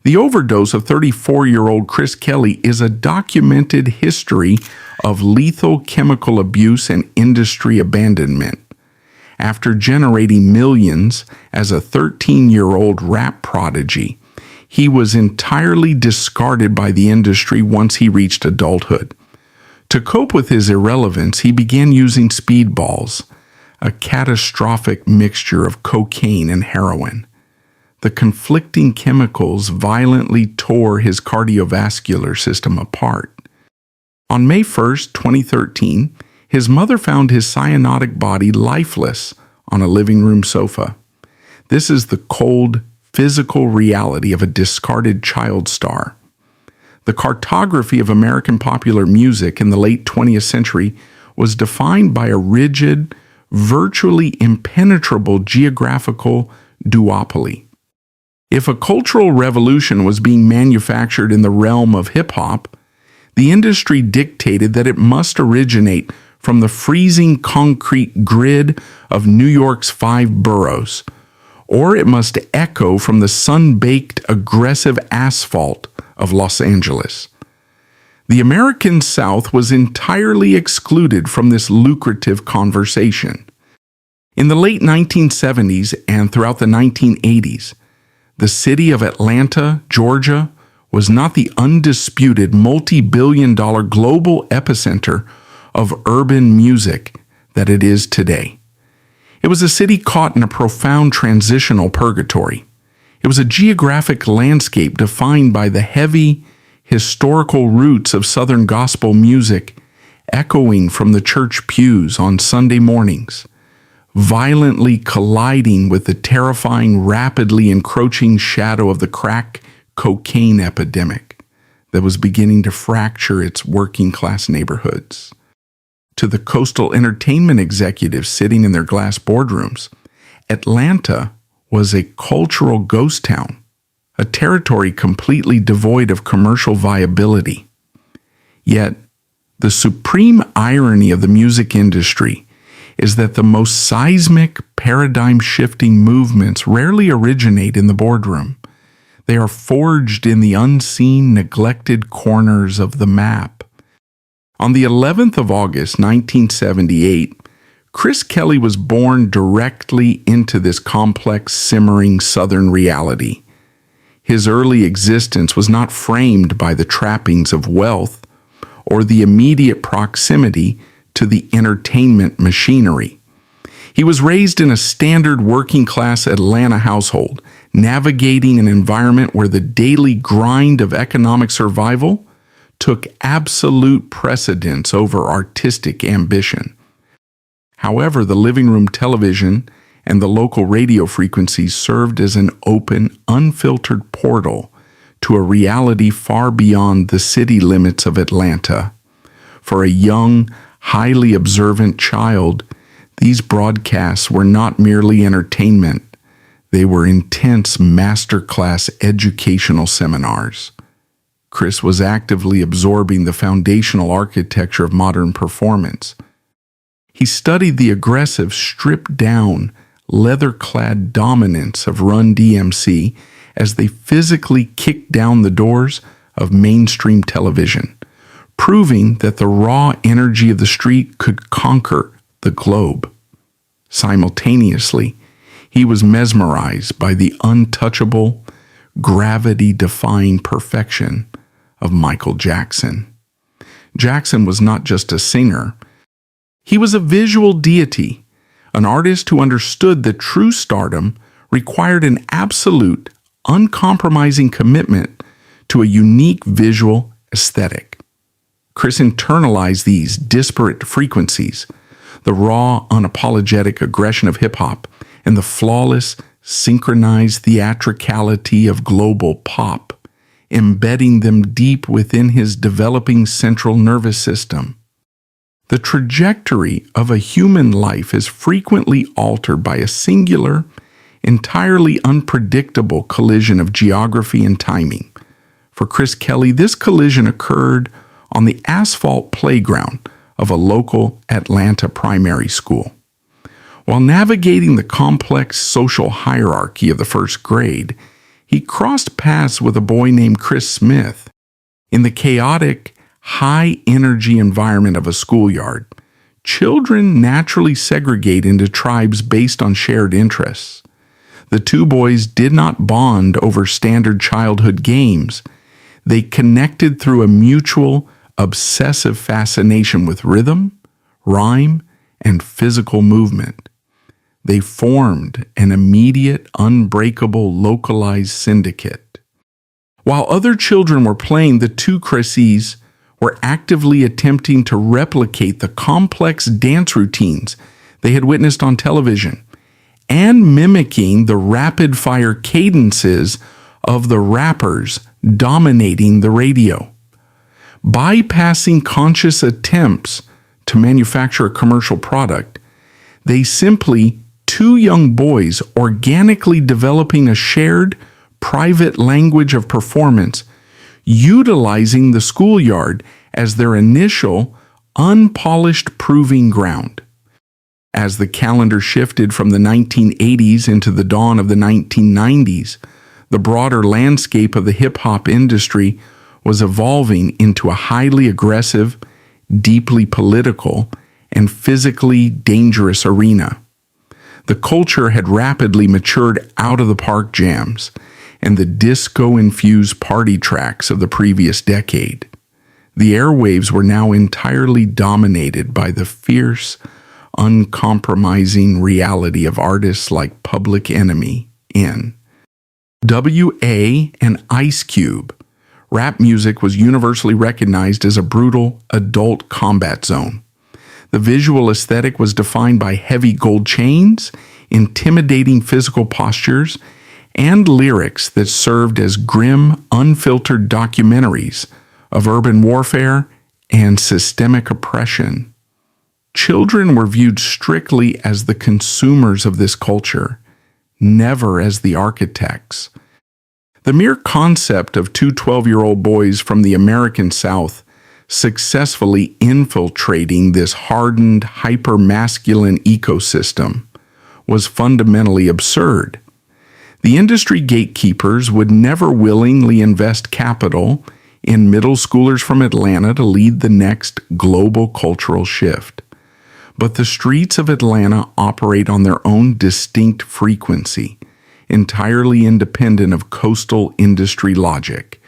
The overdose of 34-year-old Kris Kelly is a documented history of lethal chemical abuse and industry abandonment. After generating millions as a 13-year-old rap prodigy, he was entirely discarded by the industry once he reached adulthood. To cope with his irrelevance, he began using speedballs, a catastrophic mixture of cocaine and heroin. The conflicting chemicals violently tore his cardiovascular system apart. On May 1, 2013, his mother found his cyanotic body lifeless on a living room sofa. This is the cold, physical reality of a discarded child star. The cartography of American popular music in the late 20th century was defined by a rigid, virtually impenetrable geographical duopoly. If a cultural revolution was being manufactured in the realm of hip-hop, the industry dictated that it must originate from the freezing concrete grid of New York's 5 boroughs, or it must echo from the sun-baked, aggressive asphalt of Los Angeles. The American South was entirely excluded from this lucrative conversation. In the late 1970s and throughout the 1980s, the city of Atlanta, Georgia, was not the undisputed multi-billion-dollar global epicenter of urban music that it is today. It was a city caught in a profound transitional purgatory. It was a geographic landscape defined by the heavy, historical roots of Southern gospel music echoing from the church pews on Sunday mornings, violently colliding with the terrifying, rapidly encroaching shadow of the crack cocaine epidemic that was beginning to fracture its working-class neighborhoods. To the coastal entertainment executives sitting in their glass boardrooms, Atlanta was a cultural ghost town, a territory completely devoid of commercial viability. Yet, the supreme irony of the music industry is that the most seismic, paradigm-shifting movements rarely originate in the boardroom. They are forged in the unseen, neglected corners of the map. On the 11th of August, 1978, Kris Kelly was born directly into this complex, simmering Southern reality. His early existence was not framed by the trappings of wealth or the immediate proximity to the entertainment machinery. He was raised in a standard working-class Atlanta household, navigating an environment where the daily grind of economic survival took absolute precedence over artistic ambition. However, the living room television and the local radio frequencies served as an open, unfiltered portal to a reality far beyond the city limits of Atlanta. For a young, highly observant child, these broadcasts were not merely entertainment. They were intense masterclass educational seminars. Kris was actively absorbing the foundational architecture of modern performance. He studied the aggressive, stripped-down, leather-clad dominance of Run DMC as they physically kicked down the doors of mainstream television, proving that the raw energy of the street could conquer the globe. Simultaneously, he was mesmerized by the untouchable, gravity-defying perfection of Michael Jackson. Jackson was not just a singer. He was a visual deity, an artist who understood that true stardom required an absolute, uncompromising commitment to a unique visual aesthetic. Kris internalized these disparate frequencies, the raw, unapologetic aggression of hip-hop and the flawless, synchronized theatricality of global pop, embedding them deep within his developing central nervous system. The trajectory of a human life is frequently altered by a singular, entirely unpredictable collision of geography and timing. For Kris Kelly, this collision occurred on the asphalt playground of a local Atlanta primary school. While navigating the complex social hierarchy of the first grade, he crossed paths with a boy named Chris Smith in the chaotic, high-energy environment of a schoolyard. Children naturally segregate into tribes based on shared interests. The two boys did not bond over standard childhood games. They connected through a mutual, obsessive fascination with rhythm, rhyme, and physical movement. They formed an immediate, unbreakable, localized syndicate. While other children were playing, the two Krisses were actively attempting to replicate the complex dance routines they had witnessed on television and mimicking the rapid-fire cadences of the rappers dominating the radio. Bypassing conscious attempts to manufacture a commercial product, they simply, two young boys organically developing a shared, private language of performance, utilizing the schoolyard as their initial, unpolished proving ground. As the calendar shifted from the 1980s into the dawn of the 1990s, the broader landscape of the hip-hop industry was evolving into a highly aggressive, deeply political, and physically dangerous arena. The culture had rapidly matured out of the park jams and the disco-infused party tracks of the previous decade. The airwaves were now entirely dominated by the fierce, uncompromising reality of artists like Public Enemy, N.W.A., and Ice Cube. Rap music was universally recognized as a brutal adult combat zone. The visual aesthetic was defined by heavy gold chains, intimidating physical postures, and lyrics that served as grim, unfiltered documentaries of urban warfare and systemic oppression. Children were viewed strictly as the consumers of this culture, never as the architects. The mere concept of two 12-year-old boys from the American South successfully infiltrating this hardened, hyper-masculine ecosystem was fundamentally absurd. The industry gatekeepers would never willingly invest capital in middle schoolers from Atlanta to lead the next global cultural shift. But the streets of Atlanta operate on their own distinct frequency, entirely independent of coastal industry logic.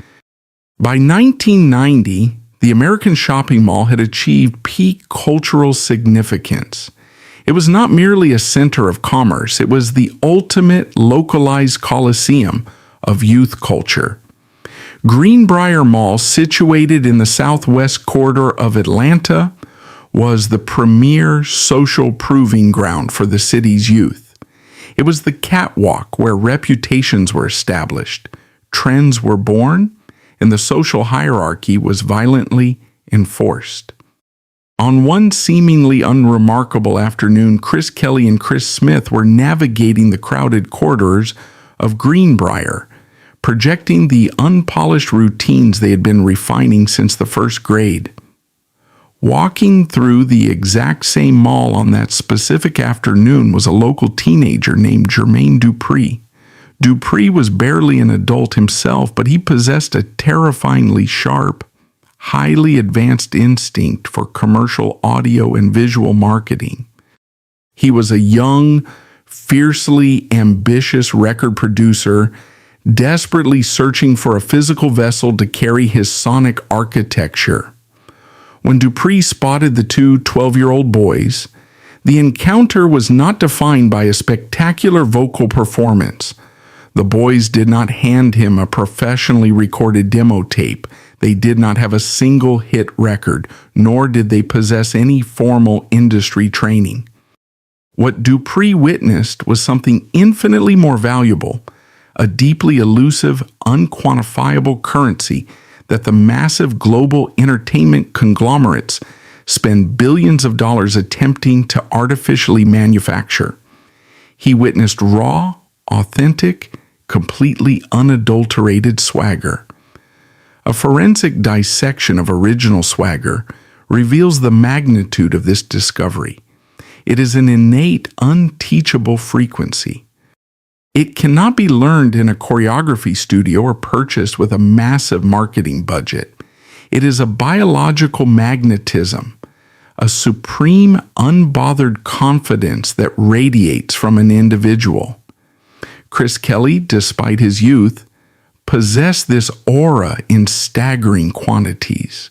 By 1990, the American shopping mall had achieved peak cultural significance. It was not merely a center of commerce, it was the ultimate localized coliseum of youth culture. Greenbrier Mall, situated in the southwest corridor of Atlanta, was the premier social proving ground for the city's youth. It was the catwalk where reputations were established, trends were born, and the social hierarchy was violently enforced. On one seemingly unremarkable afternoon, Kelly and Chris Smith were navigating the crowded corridors of Greenbrier, projecting the unpolished routines they had been refining since the first grade. Walking through the exact same mall on that specific afternoon was a local teenager named Jermaine Dupree. Dupree was barely an adult himself, but he possessed a terrifyingly sharp, highly advanced instinct for commercial audio and visual marketing. He was a young, fiercely ambitious record producer, desperately searching for a physical vessel to carry his sonic architecture. When Dupree spotted the two 12-year-old boys, the encounter was not defined by a spectacular vocal performance. The boys did not hand him a professionally recorded demo tape. They did not have a single hit record, nor did they possess any formal industry training. What Dupree witnessed was something infinitely more valuable, a deeply elusive, unquantifiable currency that the massive global entertainment conglomerates spend billions of dollars attempting to artificially manufacture. He witnessed raw, authentic, completely unadulterated swagger. A forensic dissection of original swagger reveals the magnitude of this discovery. It is an innate, unteachable frequency. It cannot be learned in a choreography studio or purchased with a massive marketing budget. It is a biological magnetism, a supreme, unbothered confidence that radiates from an individual. Kris Kelly, despite his youth, possessed this aura in staggering quantities.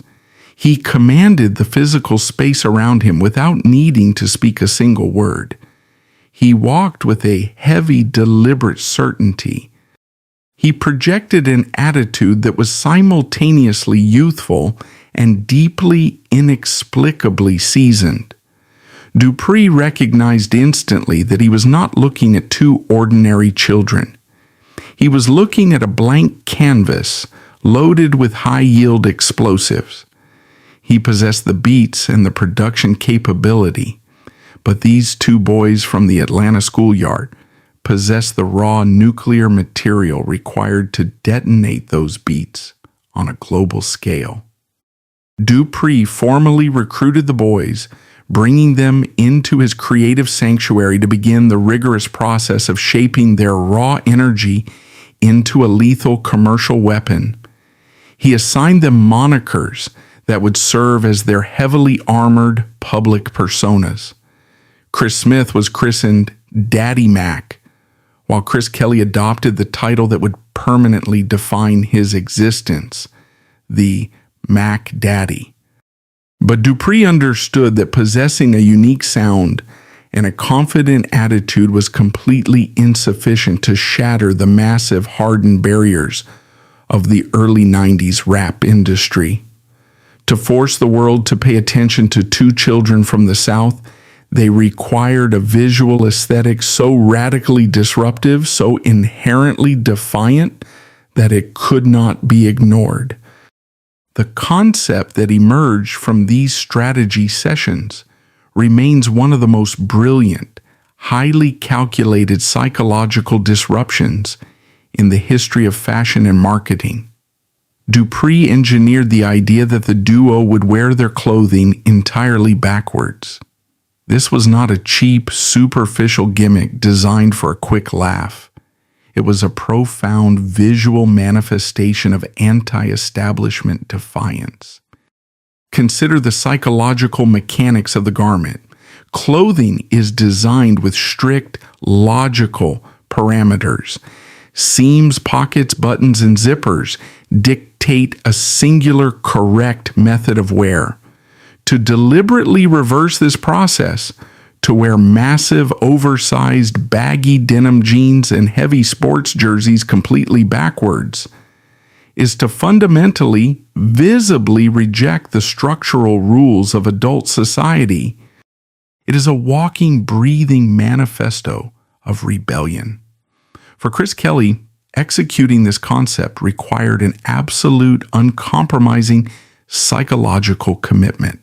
He commanded the physical space around him without needing to speak a single word. He walked with a heavy, deliberate certainty. He projected an attitude that was simultaneously youthful and deeply, inexplicably seasoned. Dupree recognized instantly that he was not looking at two ordinary children. He was looking at a blank canvas loaded with high-yield explosives. He possessed the beats and the production capability, but these two boys from the Atlanta schoolyard possessed the raw nuclear material required to detonate those beats on a global scale. Dupree formally recruited the boys, bringing them into his creative sanctuary to begin the rigorous process of shaping their raw energy into a lethal commercial weapon. He assigned them monikers that would serve as their heavily armored public personas. Chris Smith was christened Daddy Mac, while Kris Kelly adopted the title that would permanently define his existence, the Mac Daddy. But Dupree understood that possessing a unique sound and a confident attitude was completely insufficient to shatter the massive hardened barriers of the early 90s rap industry. To force the world to pay attention to two children from the South, they required a visual aesthetic so radically disruptive, so inherently defiant, that it could not be ignored. The concept that emerged from these strategy sessions remains one of the most brilliant, highly calculated psychological disruptions in the history of fashion and marketing. Dupree engineered the idea that the duo would wear their clothing entirely backwards. This was not a cheap, superficial gimmick designed for a quick laugh. It was a profound visual manifestation of anti-establishment defiance. Consider the psychological mechanics of the garment. Clothing is designed with strict, logical parameters. Seams, pockets, buttons, and zippers dictate a singular correct method of wear. To deliberately reverse this process, to wear massive, oversized, baggy denim jeans and heavy sports jerseys completely backwards, is to fundamentally, visibly reject the structural rules of adult society. It is a walking, breathing manifesto of rebellion. For Kris Kelly, executing this concept required an absolute, uncompromising psychological commitment.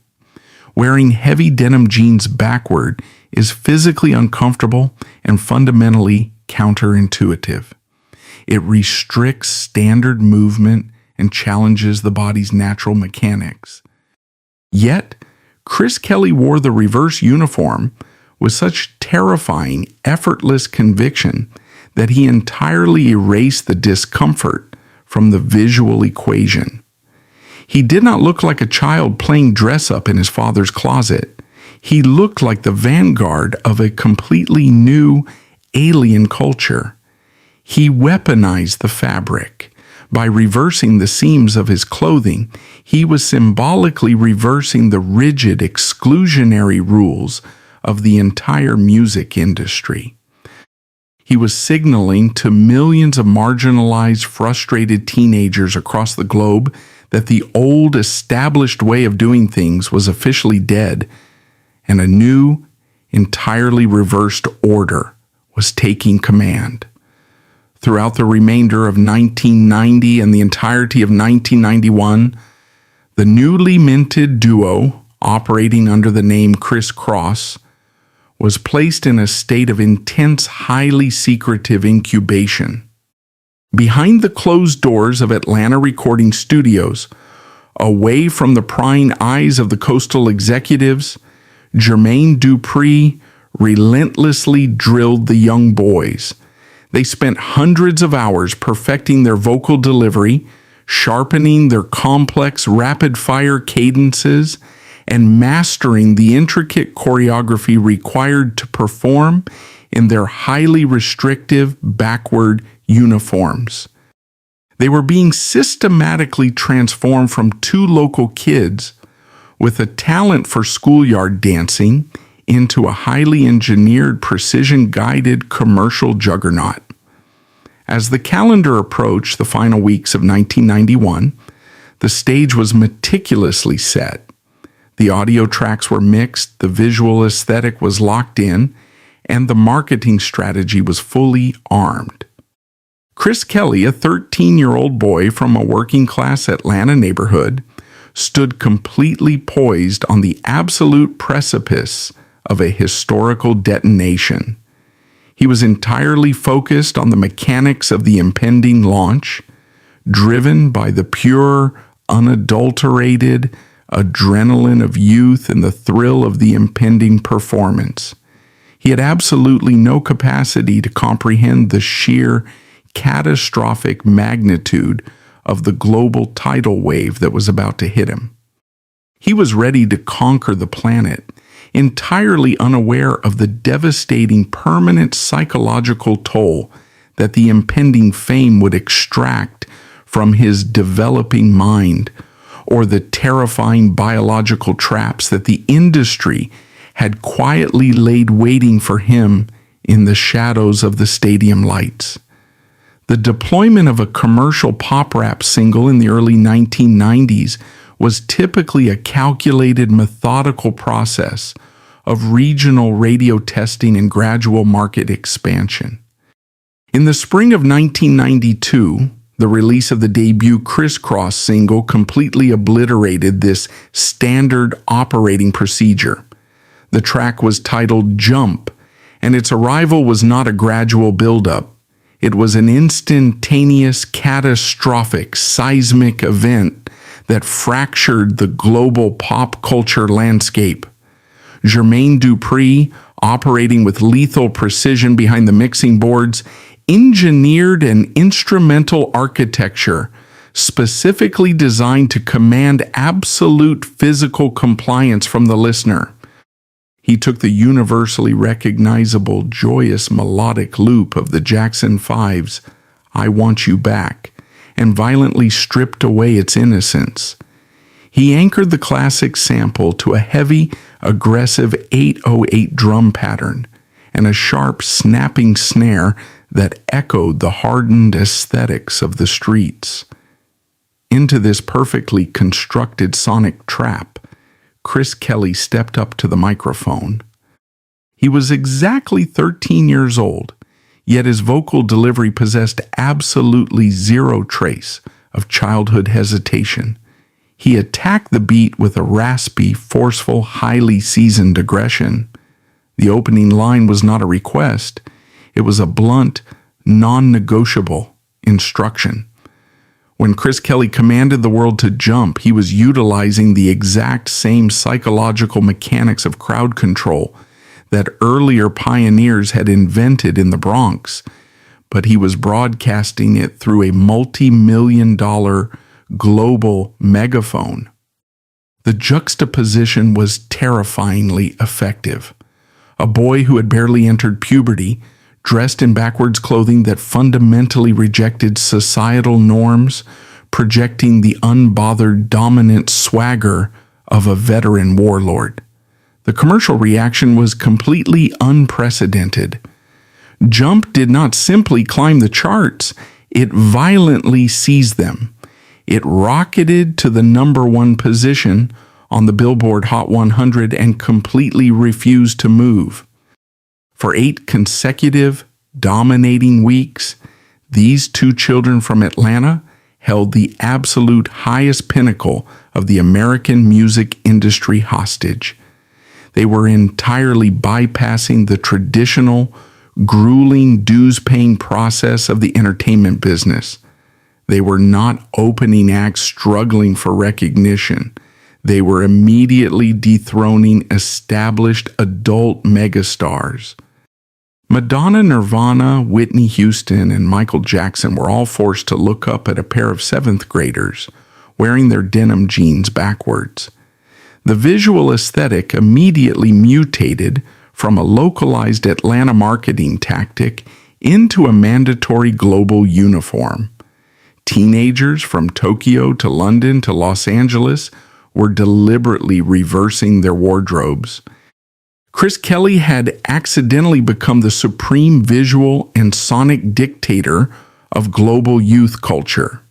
Wearing heavy denim jeans backward is physically uncomfortable and fundamentally counterintuitive. It restricts standard movement and challenges the body's natural mechanics. Yet, Kris Kelly wore the reverse uniform with such terrifying, effortless conviction that he entirely erased the discomfort from the visual equation. He did not look like a child playing dress-up in his father's closet. He looked like the vanguard of a completely new, alien culture. He weaponized the fabric. By reversing the seams of his clothing, he was symbolically reversing the rigid, exclusionary rules of the entire music industry. He was signaling to millions of marginalized, frustrated teenagers across the globe that the old, established way of doing things was officially dead, and a new, entirely reversed order was taking command. Throughout the remainder of 1990 and the entirety of 1991, the newly minted duo, operating under the name Kris Kross, was placed in a state of intense, highly secretive incubation. Behind the closed doors of Atlanta recording studios, away from the prying eyes of the coastal executives, Jermaine Dupri relentlessly drilled the young boys. They spent hundreds of hours perfecting their vocal delivery, sharpening their complex rapid-fire cadences, and mastering the intricate choreography required to perform in their highly restrictive backward uniforms. They were being systematically transformed from two local kids with a talent for schoolyard dancing into a highly engineered, precision-guided commercial juggernaut. As the calendar approached the final weeks of 1991, the stage was meticulously set. The audio tracks were mixed, the visual aesthetic was locked in, and the marketing strategy was fully armed. Kris Kelly, a 13-year-old boy from a working-class Atlanta neighborhood, stood completely poised on the absolute precipice of a historical detonation. He was entirely focused on the mechanics of the impending launch, driven by the pure, unadulterated adrenaline of youth and the thrill of the impending performance. He had absolutely no capacity to comprehend the sheer, catastrophic magnitude of the global tidal wave that was about to hit him. He was ready to conquer the planet, entirely unaware of the devastating permanent psychological toll that the impending fame would extract from his developing mind, or the terrifying biological traps that the industry had quietly laid waiting for him in the shadows of the stadium lights. The deployment of a commercial pop rap single in the early 1990s was typically a calculated, methodical process of regional radio testing and gradual market expansion. In the spring of 1992, the release of the debut Kris Kross single completely obliterated this standard operating procedure. The track was titled Jump, and its arrival was not a gradual buildup. It was an instantaneous, catastrophic, seismic event that fractured the global pop culture landscape. Jermaine Dupri, operating with lethal precision behind the mixing boards, engineered an instrumental architecture specifically designed to command absolute physical compliance from the listener. He took the universally recognizable, joyous melodic loop of the Jackson 5's I Want You Back and violently stripped away its innocence. He anchored the classic sample to a heavy, aggressive 808 drum pattern and a sharp, snapping snare that echoed the hardened aesthetics of the streets. Into this perfectly constructed sonic trap, Kris Kelly stepped up to the microphone. He was exactly 13 years old, yet his vocal delivery possessed absolutely zero trace of childhood hesitation. He attacked the beat with a raspy, forceful, highly seasoned aggression. The opening line was not a request. It was a blunt, non-negotiable instruction. When Kris Kelly commanded the world to jump, he was utilizing the exact same psychological mechanics of crowd control that earlier pioneers had invented in the Bronx, but he was broadcasting it through a multi-million-dollar global megaphone. The juxtaposition was terrifyingly effective. A boy who had barely entered puberty, dressed in backwards clothing that fundamentally rejected societal norms, projecting the unbothered dominant swagger of a veteran warlord. The commercial reaction was completely unprecedented. Jump did not simply climb the charts, it violently seized them. It rocketed to the #1 position on the Billboard Hot 100 and completely refused to move. For 8 consecutive, dominating weeks, these two children from Atlanta held the absolute highest pinnacle of the American music industry hostage. They were entirely bypassing the traditional, grueling, dues-paying process of the entertainment business. They were not opening acts struggling for recognition. They were immediately dethroning established adult megastars. Madonna, Nirvana, Whitney Houston, and Michael Jackson were all forced to look up at a pair of seventh graders wearing their denim jeans backwards. The visual aesthetic immediately mutated from a localized Atlanta marketing tactic into a mandatory global uniform. Teenagers from Tokyo to London to Los Angeles were deliberately reversing their wardrobes. Kris Kelly had accidentally become the supreme visual and sonic dictator of global youth culture.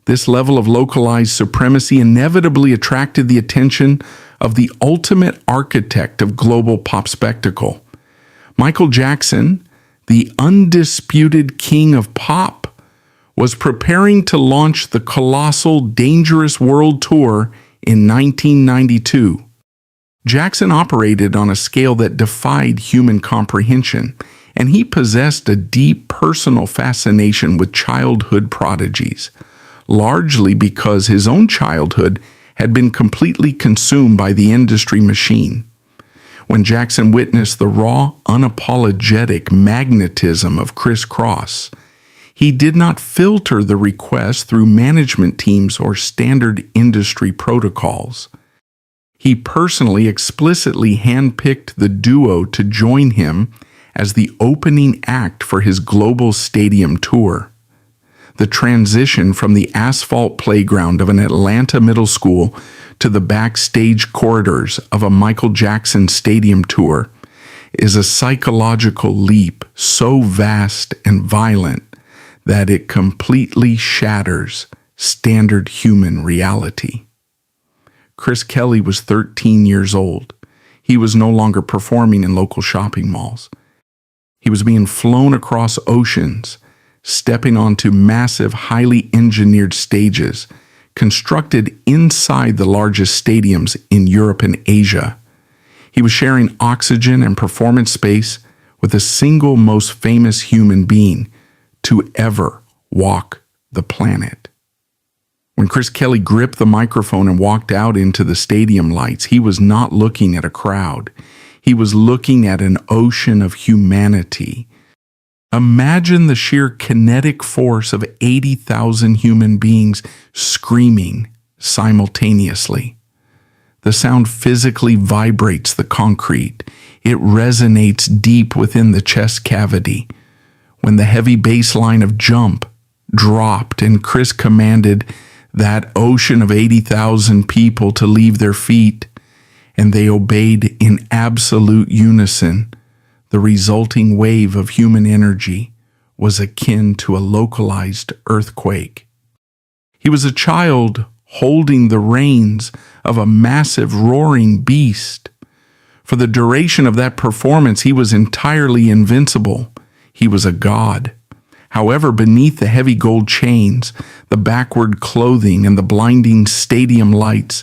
This level of localized supremacy inevitably attracted the attention of the ultimate architect of global pop spectacle. Michael Jackson, the undisputed king of pop, was preparing to launch the colossal Dangerous World Tour in 1992. Jackson operated on a scale that defied human comprehension, and he possessed a deep personal fascination with childhood prodigies, largely because his own childhood had been completely consumed by the industry machine. When Jackson witnessed the raw, unapologetic magnetism of Kris Kross, he did not filter the request through management teams or standard industry protocols. He personally explicitly handpicked the duo to join him as the opening act for his global stadium tour. The transition from the asphalt playground of an Atlanta middle school to the backstage corridors of a Michael Jackson stadium tour is a psychological leap so vast and violent that it completely shatters standard human reality. Kris Kelly was 13 years old. He was no longer performing in local shopping malls. He was being flown across oceans, stepping onto massive, highly engineered stages constructed inside the largest stadiums in Europe and Asia. He was sharing oxygen and performance space with the single most famous human being to ever walk the planet. When Kris Kelly gripped the microphone and walked out into the stadium lights, he was not looking at a crowd. He was looking at an ocean of humanity. Imagine the sheer kinetic force of 80,000 human beings screaming simultaneously. The sound physically vibrates the concrete. It resonates deep within the chest cavity. When the heavy bass line of "Jump" dropped and Kris commanded that ocean of 80,000 people to leave their feet, and they obeyed in absolute unison, the resulting wave of human energy was akin to a localized earthquake. He was a child holding the reins of a massive roaring beast. For the duration of that performance, he was entirely invincible. He was a god. However, beneath the heavy gold chains, the backward clothing, and the blinding stadium lights,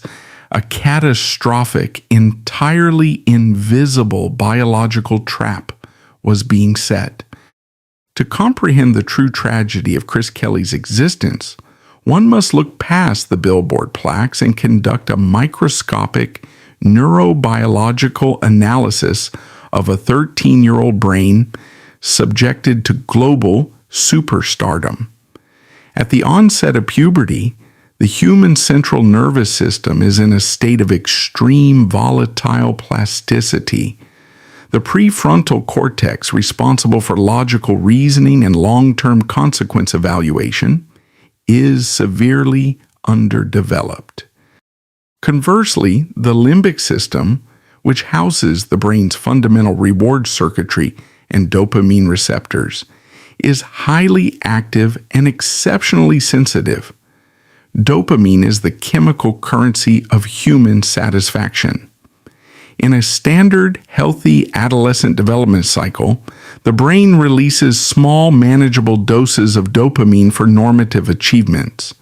a catastrophic, entirely invisible biological trap was being set. To comprehend the true tragedy of Kris Kelly's existence, one must look past the billboard plaques and conduct a microscopic neurobiological analysis of a 13-year-old brain subjected to global superstardom. At the onset of puberty, the human central nervous system is in a state of extreme volatile plasticity. The prefrontal cortex, responsible for logical reasoning and long-term consequence evaluation, is severely underdeveloped. Conversely, the limbic system, which houses the brain's fundamental reward circuitry and dopamine receptors, is highly active and exceptionally sensitive. Dopamine is the chemical currency of human satisfaction. In a standard, healthy adolescent development cycle, the brain releases small, manageable doses of dopamine for normative achievements.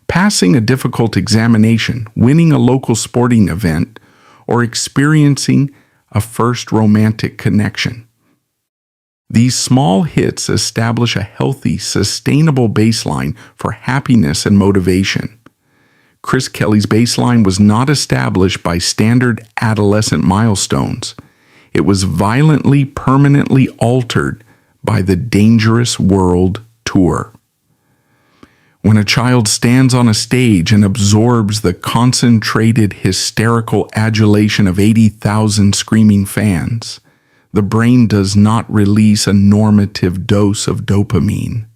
Passing a difficult examination, winning a local sporting event, or experiencing a first romantic connection. These small hits establish a healthy, sustainable baseline for happiness and motivation. Kris Kelly's baseline was not established by standard adolescent milestones. It was violently, permanently altered by the Dangerous World Tour. When a child stands on a stage and absorbs the concentrated, hysterical adulation of 80,000 screaming fans, the brain does not release a normative dose of dopamine.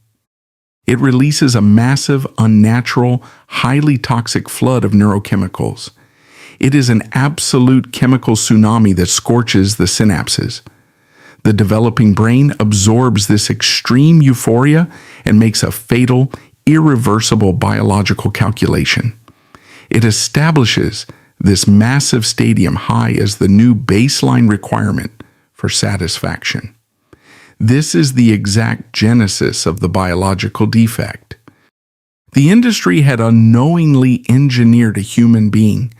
It releases a massive, unnatural, highly toxic flood of neurochemicals. It is an absolute chemical tsunami that scorches the synapses. The developing brain absorbs this extreme euphoria and makes a fatal, irreversible biological calculation. It establishes this massive stadium high as the new baseline requirement for satisfaction. This is the exact genesis of the biological defect. The industry had unknowingly engineered a human being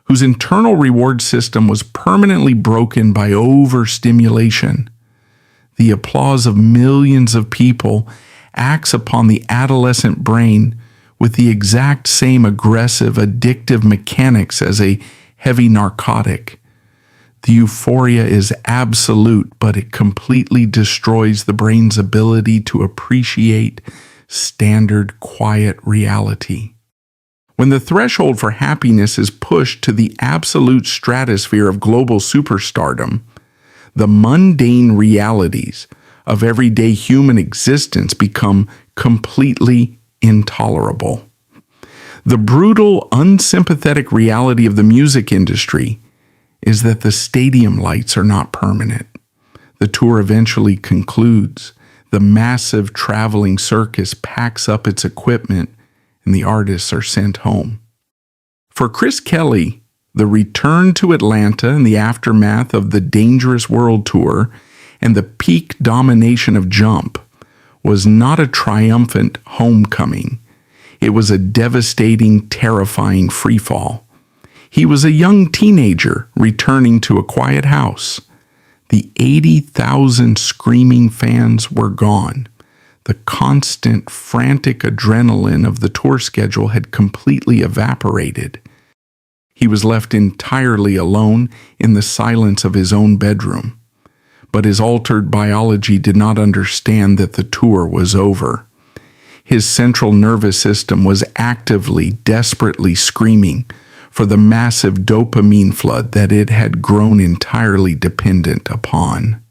whose internal reward system was permanently broken by overstimulation. The applause of millions of people acts upon the adolescent brain with the exact same aggressive, addictive mechanics as a heavy narcotic. The euphoria is absolute, but it completely destroys the brain's ability to appreciate standard, quiet reality. When the threshold for happiness is pushed to the absolute stratosphere of global superstardom, the mundane realities of everyday human existence become completely intolerable. The brutal, unsympathetic reality of the music industry is that the stadium lights are not permanent. The tour eventually concludes. The massive traveling circus packs up its equipment and the artists are sent home. For Chris Kelly, the return to Atlanta in the aftermath of the Dangerous World Tour and the peak domination of Jump was not a triumphant homecoming. It was a devastating, terrifying freefall. He was a young teenager returning to a quiet house. The 80,000 screaming fans were gone. The constant, frantic adrenaline of the tour schedule had completely evaporated. He was left entirely alone in the silence of his own bedroom. But his altered biology did not understand that the tour was over. His central nervous system was actively, desperately screaming for the massive dopamine flood that it had grown entirely dependent upon.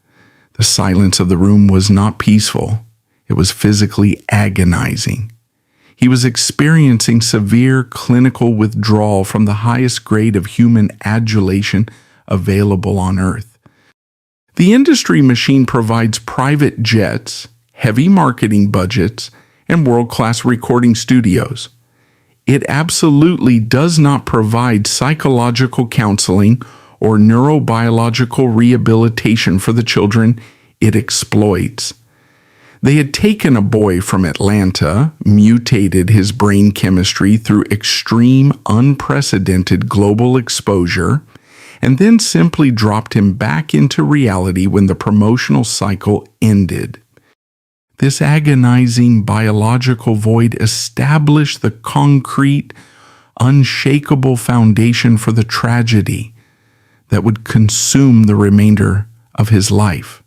The silence of the room was not peaceful. It was physically agonizing. He was experiencing severe clinical withdrawal from the highest grade of human adulation available on Earth. The industry machine provides private jets, heavy marketing budgets, and world-class recording studios. It absolutely does not provide psychological counseling or neurobiological rehabilitation for the children it exploits. They had taken a boy from Atlanta, mutated his brain chemistry through extreme, unprecedented global exposure, and then simply dropped him back into reality when the promotional cycle ended. This agonizing biological void established the concrete, unshakable foundation for the tragedy that would consume the remainder of his life.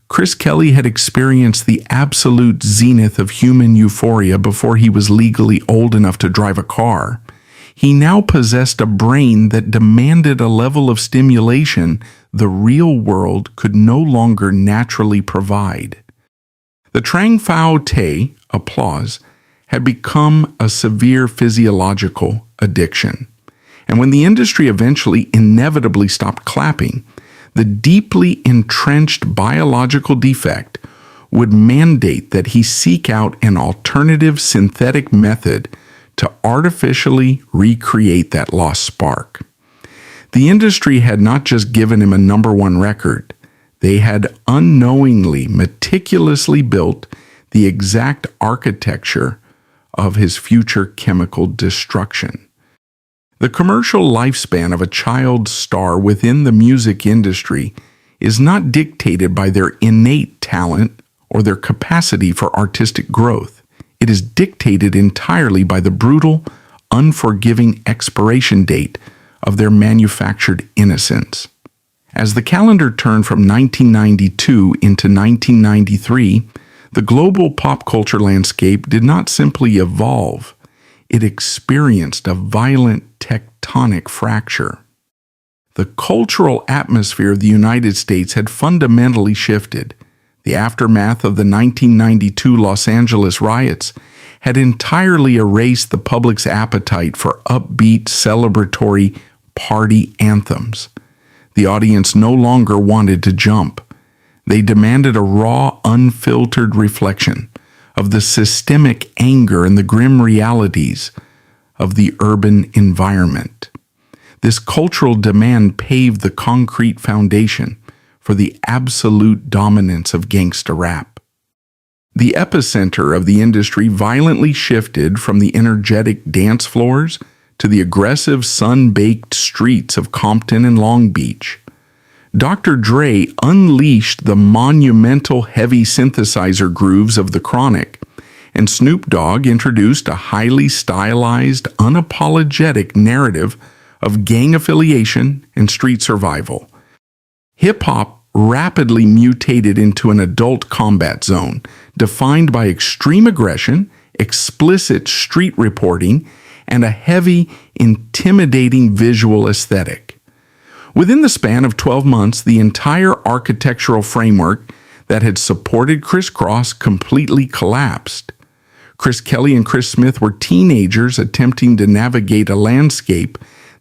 Chris Kelly had experienced the absolute zenith of human euphoria before he was legally old enough to drive a car. He now possessed a brain that demanded a level of stimulation the real world could no longer naturally provide. The Trang Phao Te, applause, had become a severe physiological addiction. And when the industry eventually inevitably stopped clapping, the deeply entrenched biological defect would mandate that he seek out an alternative synthetic method to artificially recreate that lost spark. The industry had not just given him a #1 record, they had unknowingly, meticulously built the exact architecture of his future chemical destruction. The commercial lifespan of a child star within the music industry is not dictated by their innate talent or their capacity for artistic growth. It is dictated entirely by the brutal, unforgiving expiration date of their manufactured innocence. As the calendar turned from 1992 into 1993, the global pop culture landscape did not simply evolve, it experienced a violent tectonic fracture. The cultural atmosphere of the United States had fundamentally shifted. The aftermath of the 1992 Los Angeles riots had entirely erased the public's appetite for upbeat, celebratory party anthems. The audience no longer wanted to jump. They demanded a raw, unfiltered reflection of the systemic anger and the grim realities of the urban environment. This cultural demand paved the concrete foundation for the absolute dominance of gangsta rap. The epicenter of the industry violently shifted from the energetic dance floors to the aggressive, sun-baked streets of Compton and Long Beach. Dr. Dre unleashed the monumental heavy synthesizer grooves of the Chronic, and Snoop Dogg introduced a highly stylized, unapologetic narrative of gang affiliation and street survival. Hip-hop rapidly mutated into an adult combat zone, defined by extreme aggression, explicit street reporting, and a heavy, intimidating visual aesthetic. Within the span of 12 months, the entire architectural framework that had supported Kris Kross completely collapsed. Chris Kelly and Chris Smith were teenagers attempting to navigate a landscape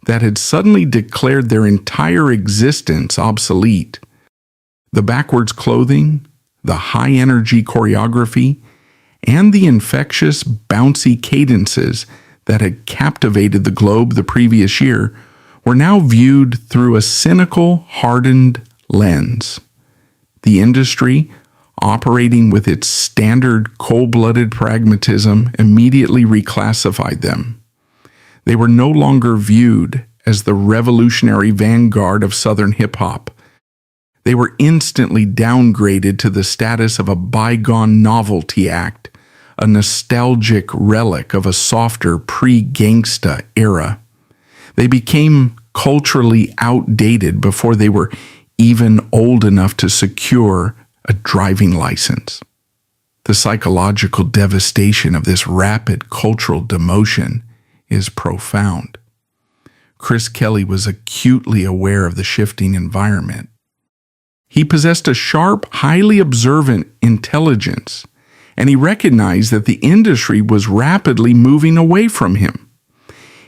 that had suddenly declared their entire existence obsolete. The backwards clothing, the high-energy choreography, and the infectious, bouncy cadences that had captivated the globe the previous year were now viewed through a cynical, hardened lens. The industry, operating with its standard cold-blooded pragmatism, immediately reclassified them. They were no longer viewed as the revolutionary vanguard of Southern hip-hop. They were instantly downgraded to the status of a bygone novelty act, a nostalgic relic of a softer pre-gangsta era. They became culturally outdated before they were even old enough to secure a driving license. The psychological devastation of this rapid cultural demotion is profound. Chris Kelly was acutely aware of the shifting environment. He possessed a sharp, highly observant intelligence, and he recognized that the industry was rapidly moving away from him.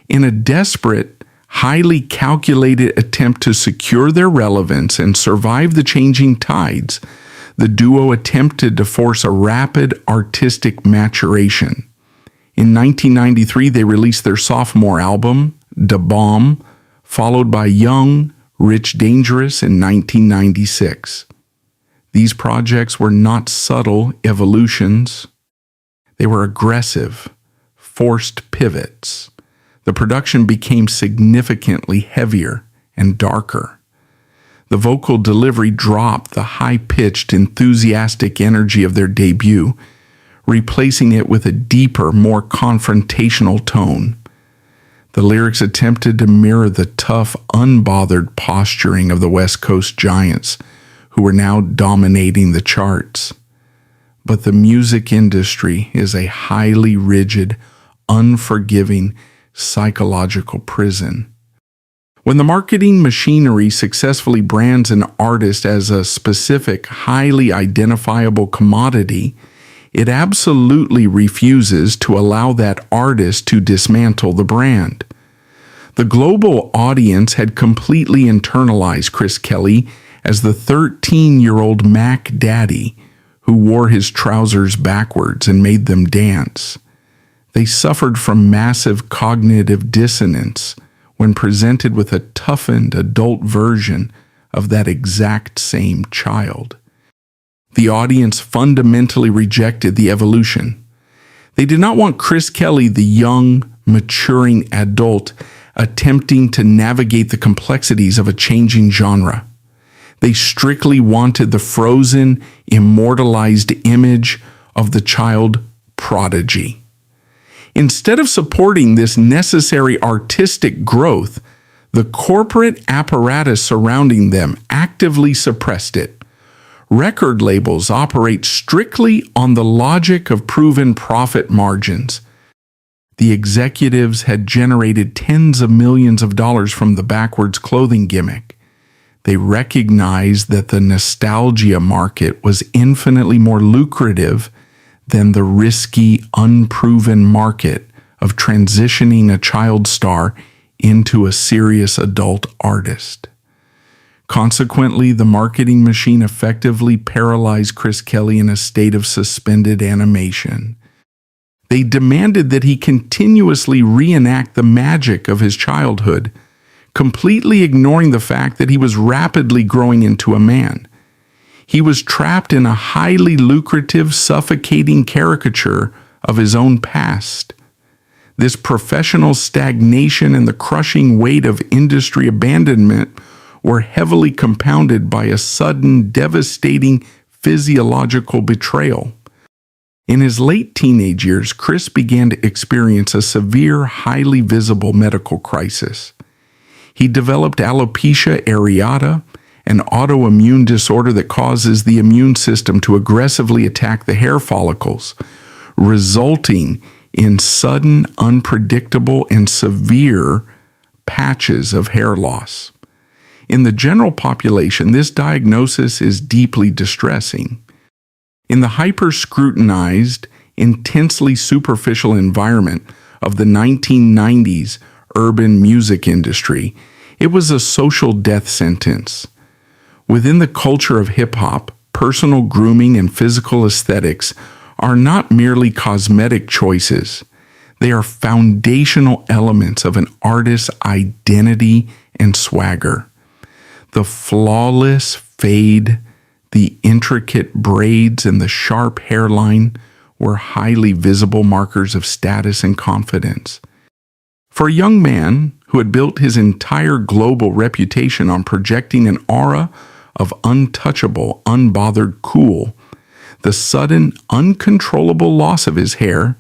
In a desperate, highly calculated attempt to secure their relevance and survive the changing tides, the duo attempted to force a rapid artistic maturation. In 1993, they released their sophomore album, Da Bomb, followed by Young, Rich, Dangerous in 1996. These projects were not subtle evolutions. They were aggressive, forced pivots. The production became significantly heavier and darker. The vocal delivery dropped the high-pitched, enthusiastic energy of their debut, replacing it with a deeper, more confrontational tone. The lyrics attempted to mirror the tough, unbothered posturing of the West Coast giants, who were now dominating the charts. But the music industry is a highly rigid, unforgiving, psychological prison. When the marketing machinery successfully brands an artist as a specific, highly identifiable commodity, it absolutely refuses to allow that artist to dismantle the brand. The global audience had completely internalized Chris Kelly as the 13-year-old Mac Daddy who wore his trousers backwards and made them dance. They suffered from massive cognitive dissonance when presented with a toughened adult version of that exact same child. The audience fundamentally rejected the evolution. They did not want Chris Kelly, the young, maturing adult, attempting to navigate the complexities of a changing genre. They strictly wanted the frozen, immortalized image of the child prodigy. Instead of supporting this necessary artistic growth, The corporate apparatus surrounding them actively suppressed it. Record labels operate strictly on the logic of proven profit margins. The executives had generated tens of millions of dollars from the backwards clothing gimmick. They recognized that the nostalgia market was infinitely more lucrative than the risky, unproven market of transitioning a child star into a serious adult artist. Consequently, the marketing machine effectively paralyzed Kris Kelly in a state of suspended animation. They demanded that he continuously reenact the magic of his childhood, completely ignoring the fact that he was rapidly growing into a man. He was trapped in a highly lucrative, suffocating caricature of his own past. This professional stagnation and the crushing weight of industry abandonment were heavily compounded by a sudden, devastating physiological betrayal. In his late teenage years, Kris began to experience a severe, highly visible medical crisis. He developed alopecia areata, an autoimmune disorder that causes the immune system to aggressively attack the hair follicles, resulting in sudden, unpredictable, and severe patches of hair loss. In the general population, this diagnosis is deeply distressing. In the hyper-scrutinized, intensely superficial environment of the 1990s urban music industry, it was a social death sentence. Within the culture of hip-hop, personal grooming and physical aesthetics are not merely cosmetic choices. They are foundational elements of an artist's identity and swagger. The flawless fade, the intricate braids, and the sharp hairline were highly visible markers of status and confidence. For a young man who had built his entire global reputation on projecting an aura of untouchable, unbothered cool, the sudden, uncontrollable loss of his hair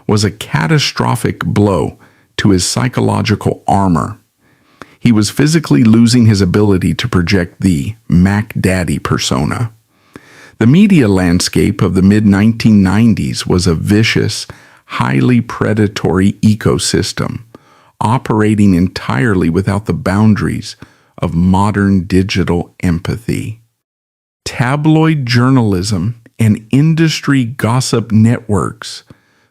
was a catastrophic blow to his psychological armor. He was physically losing his ability to project the Mac Daddy persona. The media landscape of the mid-1990s was a vicious, highly predatory ecosystem, operating entirely without the boundaries of modern digital empathy. Tabloid journalism and industry gossip networks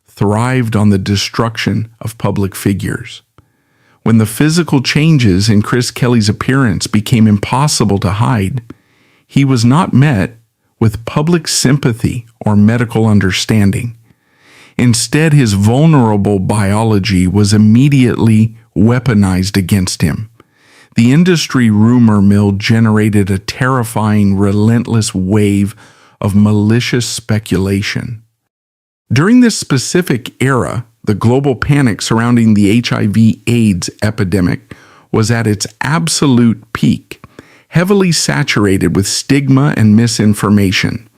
thrived on the destruction of public figures. When the physical changes in Kris Kelly's appearance became impossible to hide, he was not met with public sympathy or medical understanding. Instead, his vulnerable biology was immediately weaponized against him. The industry rumor mill generated a terrifying, relentless wave of malicious speculation. During this specific era, the global panic surrounding the HIV/AIDS epidemic was at its absolute peak, heavily saturated with stigma and misinformation.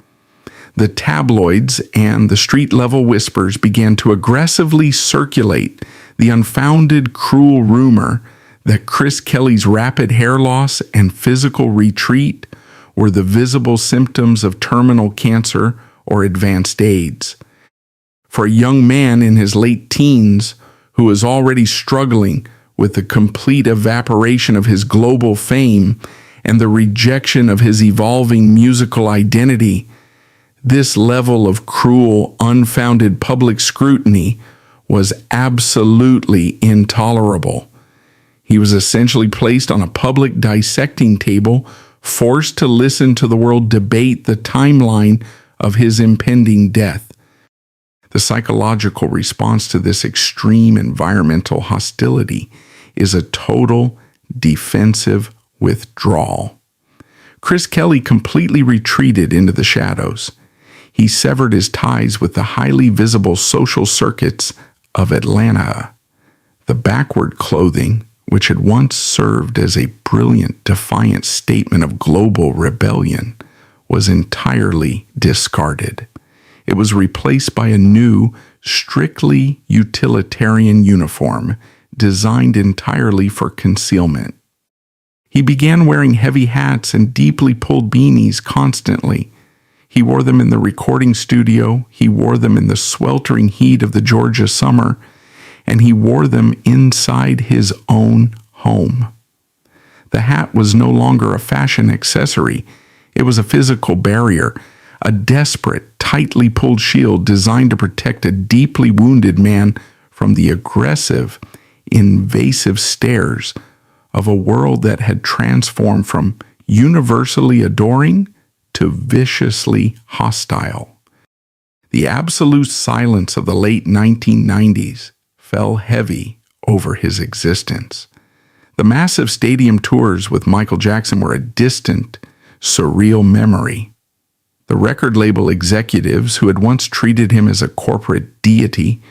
The tabloids and the street-level whispers began to aggressively circulate the unfounded, cruel rumor that Kris Kelly's rapid hair loss and physical retreat were the visible symptoms of terminal cancer or advanced AIDS. For a young man in his late teens who was already struggling with the complete evaporation of his global fame and the rejection of his evolving musical identity, this level of cruel, unfounded public scrutiny was absolutely intolerable. He was essentially placed on a public dissecting table, forced to listen to the world debate the timeline of his impending death. The psychological response to this extreme environmental hostility is a total defensive withdrawal. Kris Kelly completely retreated into the shadows. He severed his ties with the highly visible social circuits of Atlanta. The backward clothing, which had once served as a brilliant, defiant statement of global rebellion, was entirely discarded. It was replaced by a new, strictly utilitarian uniform designed entirely for concealment. He began wearing heavy hats and deeply pulled beanies constantly. He wore them in the recording studio, he wore them in the sweltering heat of the Georgia summer, and he wore them inside his own home. The hat was no longer a fashion accessory. It was a physical barrier, a desperate, tightly pulled shield designed to protect a deeply wounded man from the aggressive, invasive stares of a world that had transformed from universally adoring to viciously hostile. The absolute silence of the late 1990s fell heavy over his existence. The massive stadium tours with Michael Jackson were a distant, surreal memory. The record label executives who had once treated him as a corporate deity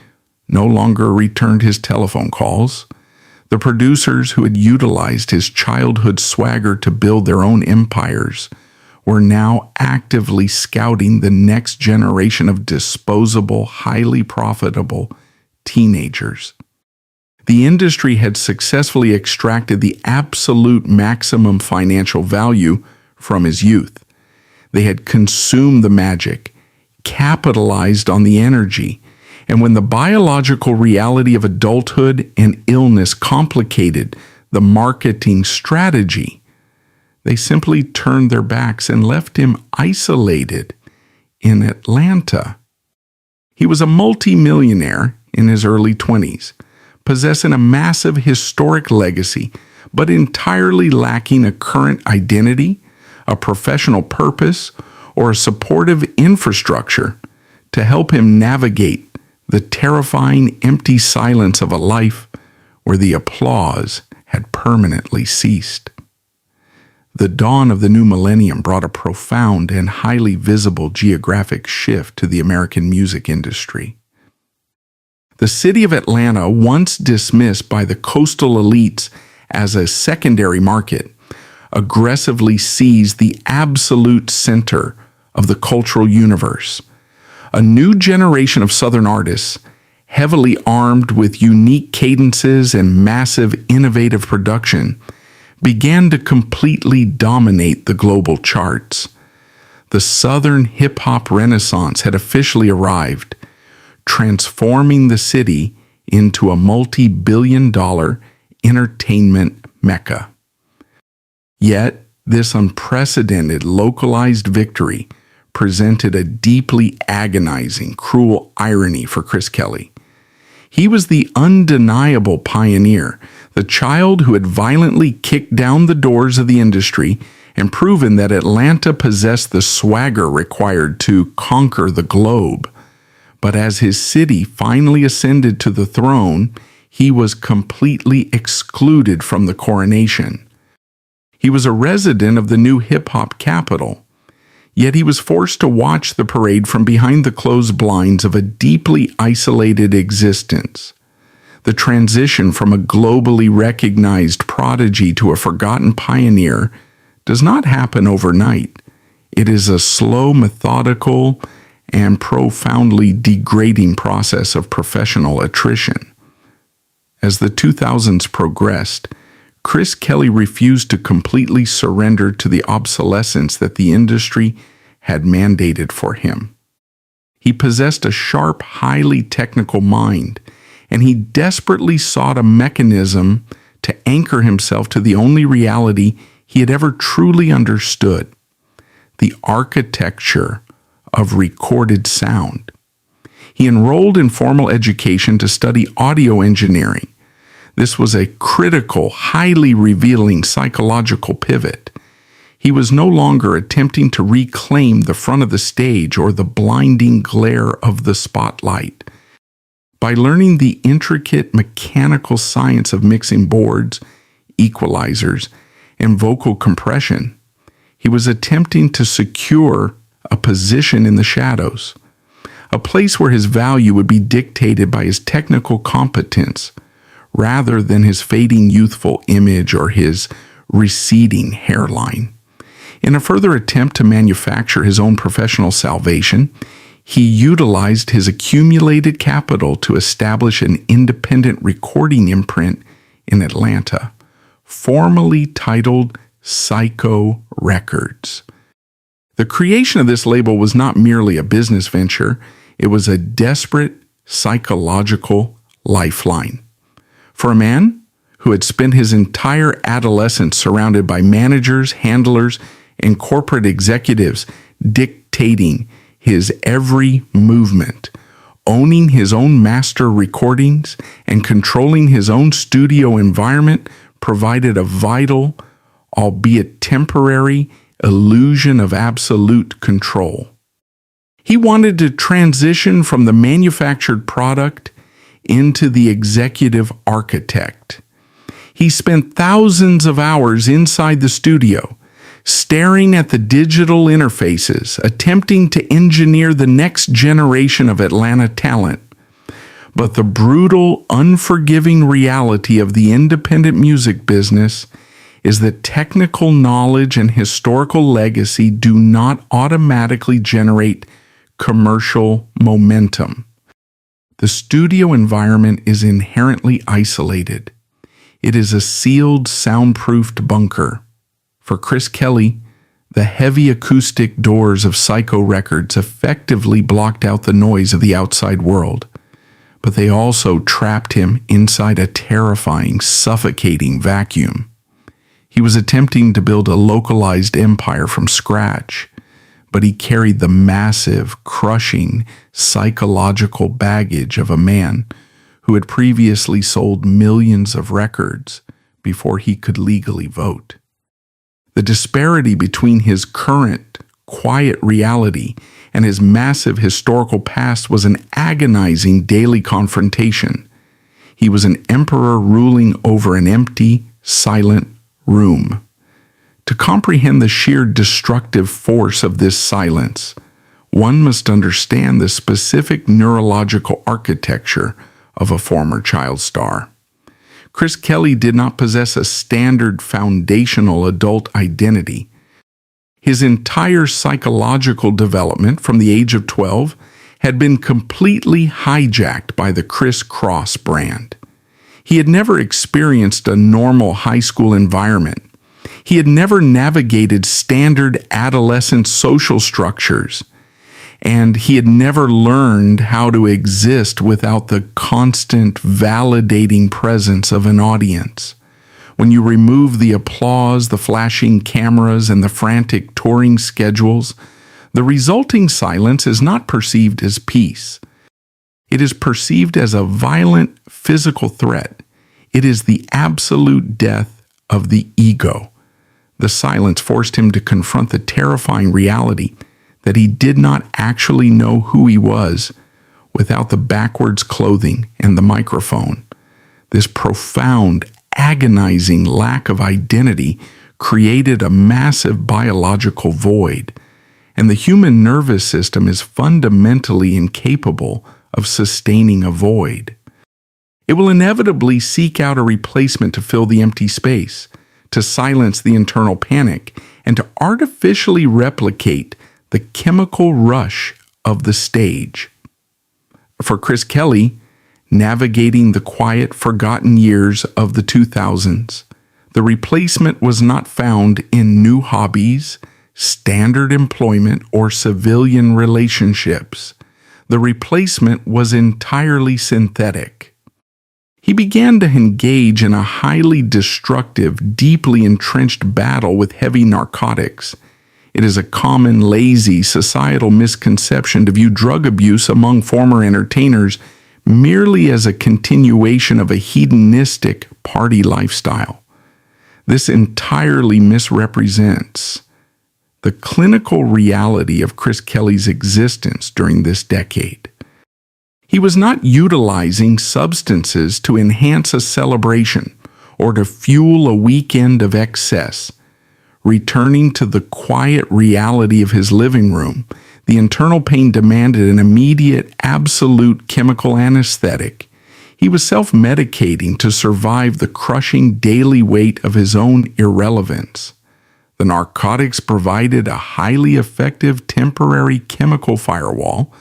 no longer returned his telephone calls. The producers who had utilized his childhood swagger to build their own empires were now actively scouting the next generation of disposable, highly profitable teenagers. The industry had successfully extracted the absolute maximum financial value from his youth. They had consumed the magic, capitalized on the energy, and when the biological reality of adulthood and illness complicated the marketing strategy, they simply turned their backs and left him isolated in Atlanta. He was a multimillionaire in his early 20s, possessing a massive historic legacy, but entirely lacking a current identity, a professional purpose, or a supportive infrastructure to help him navigate the terrifying, empty silence of a life where the applause had permanently ceased. The dawn of the new millennium brought a profound and highly visible geographic shift to the American music industry. The city of Atlanta, once dismissed by the coastal elites as a secondary market, aggressively seized the absolute center of the cultural universe. A new generation of Southern artists, heavily armed with unique cadences and massive innovative production, began to completely dominate the global charts. The Southern hip-hop renaissance had officially arrived, transforming the city into a multi-billion-dollar entertainment mecca. Yet, this unprecedented localized victory presented a deeply agonizing, cruel irony for Chris Kelly. He was the undeniable pioneer, the child who had violently kicked down the doors of the industry and proven that Atlanta possessed the swagger required to conquer the globe. But as his city finally ascended to the throne, he was completely excluded from the coronation. He was a resident of the new hip-hop capital, yet he was forced to watch the parade from behind the closed blinds of a deeply isolated existence. The transition from a globally recognized prodigy to a forgotten pioneer does not happen overnight. It is a slow, methodical, and profoundly degrading process of professional attrition. As the 2000s progressed, Chris Kelly refused to completely surrender to the obsolescence that the industry had mandated for him. He possessed a sharp, highly technical mind, and he desperately sought a mechanism to anchor himself to the only reality he had ever truly understood: the architecture of recorded sound. He enrolled in formal education to study audio engineering. This was a critical, highly revealing psychological pivot. He was no longer attempting to reclaim the front of the stage or the blinding glare of the spotlight. By learning the intricate mechanical science of mixing boards, equalizers, and vocal compression, he was attempting to secure a position in the shadows, a place where his value would be dictated by his technical competence rather than his fading youthful image or his receding hairline. In a further attempt to manufacture his own professional salvation, He utilized his accumulated capital to establish an independent recording imprint in Atlanta, formally titled Psycho Records. The creation of this label was not merely a business venture, it was a desperate psychological lifeline. For a man who had spent his entire adolescence surrounded by managers, handlers, and corporate executives dictating his every movement, owning his own master recordings, and controlling his own studio environment provided a vital, albeit temporary, illusion of absolute control. He wanted to transition from the manufactured product into the executive architect. He spent thousands of hours inside the studio, staring at the digital interfaces, attempting to engineer the next generation of Atlanta talent. But the brutal, unforgiving reality of the independent music business is that technical knowledge and historical legacy do not automatically generate commercial momentum. The studio environment is inherently isolated. It is a sealed, soundproofed bunker. For Chris Kelly, the heavy acoustic doors of Psycho Records effectively blocked out the noise of the outside world, but they also trapped him inside a terrifying, suffocating vacuum. He was attempting to build a localized empire from scratch, but he carried the massive, crushing, psychological baggage of a man who had previously sold millions of records before he could legally vote. The disparity between his current, quiet reality and his massive historical past was an agonizing daily confrontation. He was an emperor ruling over an empty, silent room. To comprehend the sheer destructive force of this silence, one must understand the specific neurological architecture of a former child star. Chris Kelly did not possess a standard foundational adult identity. His entire psychological development from the age of 12 had been completely hijacked by the Kris Kross brand. He had never experienced a normal high school environment. He had never navigated standard adolescent social structures, and he had never learned how to exist without the constant validating presence of an audience. When you remove the applause, the flashing cameras, and the frantic touring schedules, the resulting silence is not perceived as peace. It is perceived as a violent physical threat. It is the absolute death of the ego. The silence forced him to confront the terrifying reality that he did not actually know who he was without the backwards clothing and the microphone. This profound, agonizing lack of identity created a massive biological void, and the human nervous system is fundamentally incapable of sustaining a void. It will inevitably seek out a replacement to fill the empty space, to silence the internal panic, and to artificially replicate the chemical rush of the stage. For Chris Kelly, navigating the quiet, forgotten years of the 2000s, the replacement was not found in new hobbies, standard employment, or civilian relationships. The replacement was entirely synthetic. He began to engage in a highly destructive, deeply entrenched battle with heavy narcotics. It is a common, lazy, societal misconception to view drug abuse among former entertainers merely as a continuation of a hedonistic party lifestyle. This entirely misrepresents the clinical reality of Chris Kelly's existence during this decade. He was not utilizing substances to enhance a celebration or to fuel a weekend of excess. Returning to the quiet reality of his living room, the internal pain demanded an immediate, absolute chemical anesthetic. He was self-medicating to survive the crushing daily weight of his own irrelevance. The narcotics provided a highly effective temporary chemical firewall,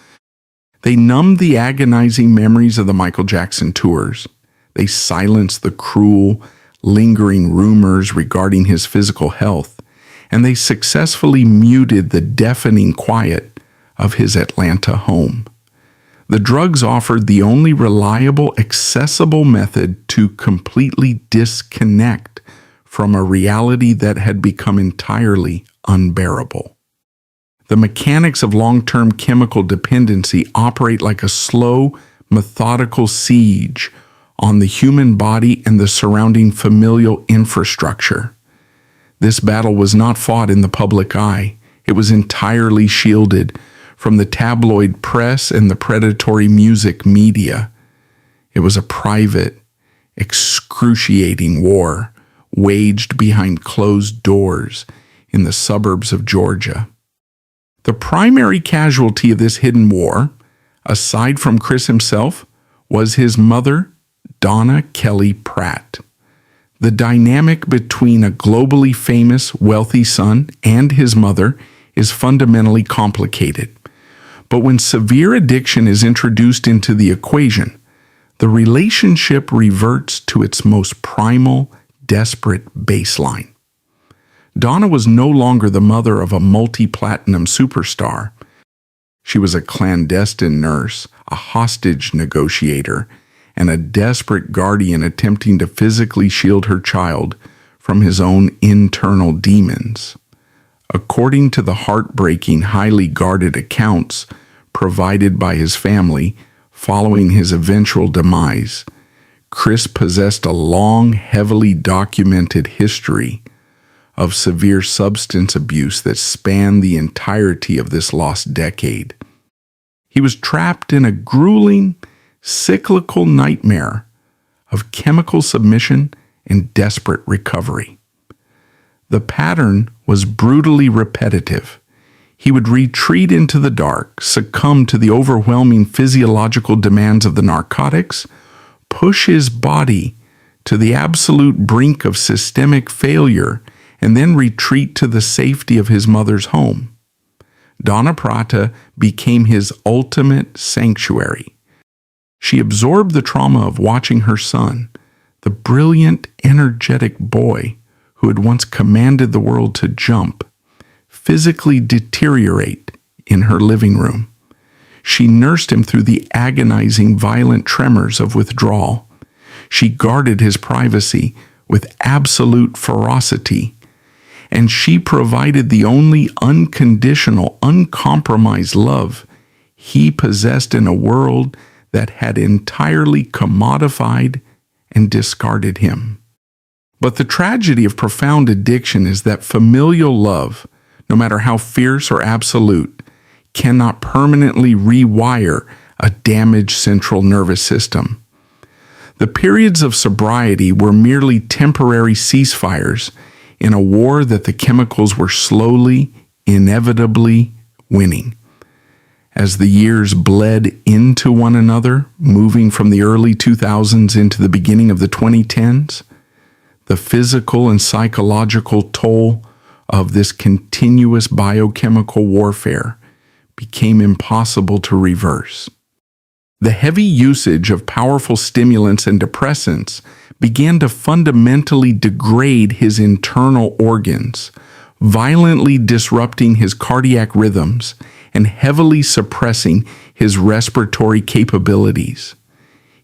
They numbed the agonizing memories of the Michael Jackson tours. They silenced the cruel, lingering rumors regarding his physical health, and they successfully muted the deafening quiet of his Atlanta home. The drugs offered the only reliable, accessible method to completely disconnect from a reality that had become entirely unbearable. The mechanics of long-term chemical dependency operate like a slow, methodical siege on the human body and the surrounding familial infrastructure. This battle was not fought in the public eye. It was entirely shielded from the tabloid press and the predatory music media. It was a private, excruciating war waged behind closed doors in the suburbs of Georgia. The primary casualty of this hidden war, aside from Kris himself, was his mother, Donna Kelly Pratt. The dynamic between a globally famous, wealthy son and his mother is fundamentally complicated. But when severe addiction is introduced into the equation, the relationship reverts to its most primal, desperate baseline. Donna was no longer the mother of a multi-platinum superstar. She was a clandestine nurse, a hostage negotiator, and a desperate guardian attempting to physically shield her child from his own internal demons. According to the heartbreaking, highly guarded accounts provided by his family following his eventual demise, Kris possessed a long, heavily documented history of severe substance abuse that spanned the entirety of this lost decade. He was trapped in a grueling, cyclical nightmare of chemical submission and desperate recovery. The pattern was brutally repetitive. He would retreat into the dark, succumb to the overwhelming physiological demands of the narcotics, push his body to the absolute brink of systemic failure, and then retreat to the safety of his mother's home. Donna Pratt became his ultimate sanctuary. She absorbed the trauma of watching her son, the brilliant, energetic boy who had once commanded the world to jump, physically deteriorate in her living room. She nursed him through the agonizing, violent tremors of withdrawal. She guarded his privacy with absolute ferocity, and she provided the only unconditional, uncompromised love he possessed in a world that had entirely commodified and discarded him. But the tragedy of profound addiction is that familial love, no matter how fierce or absolute, cannot permanently rewire a damaged central nervous system. The periods of sobriety were merely temporary ceasefires in a war that the chemicals were slowly, inevitably winning. As the years bled into one another, moving from the early 2000s into the beginning of the 2010s, the physical and psychological toll of this continuous biochemical warfare became impossible to reverse. The heavy usage of powerful stimulants and depressants began to fundamentally degrade his internal organs, violently disrupting his cardiac rhythms and heavily suppressing his respiratory capabilities.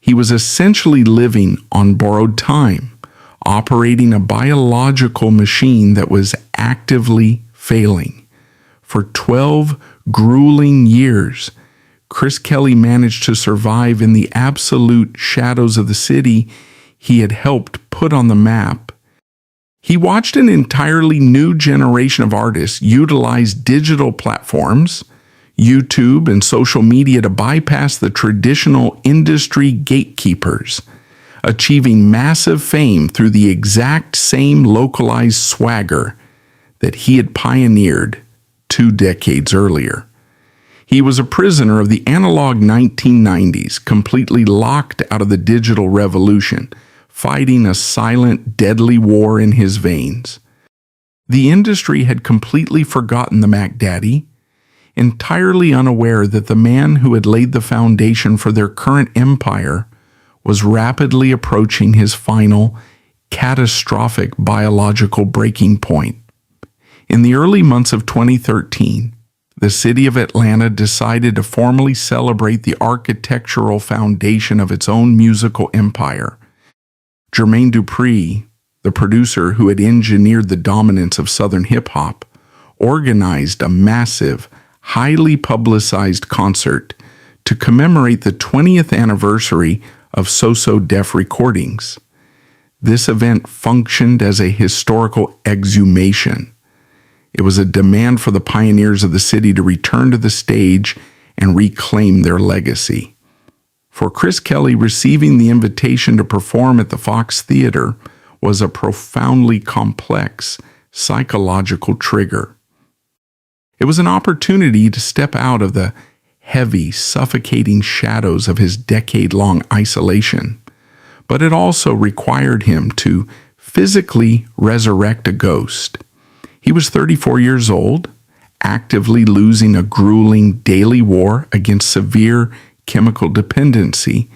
He was essentially living on borrowed time, operating a biological machine that was actively failing. For 12 grueling years, Kris Kelly managed to survive in the absolute shadows of the city he had helped put on the map. He watched an entirely new generation of artists utilize digital platforms, YouTube and social media to bypass the traditional industry gatekeepers, achieving massive fame through the exact same localized swagger that he had pioneered 2 decades earlier. He was a prisoner of the analog 1990s, completely locked out of the digital revolution, fighting a silent, deadly war in his veins. The industry had completely forgotten the Mac Daddy. entirely unaware that the man who had laid the foundation for their current empire was rapidly approaching his final, catastrophic biological breaking point. In the early months of 2013, the city of Atlanta decided to formally celebrate the architectural foundation of its own musical empire. Jermaine Dupri, the producer who had engineered the dominance of Southern hip-hop, organized a massive, highly publicized concert to commemorate the 20th anniversary of So-So Def recordings. This event functioned as a historical exhumation. It was a demand for the pioneers of the city to return to the stage and reclaim their legacy. For Chris Kelly, receiving the invitation to perform at the Fox Theater was a profoundly complex psychological trigger. It was an opportunity to step out of the heavy, suffocating shadows of his decade-long isolation, but it also required him to physically resurrect a ghost. He was 34 years old, actively losing a grueling daily war against severe chemical dependency,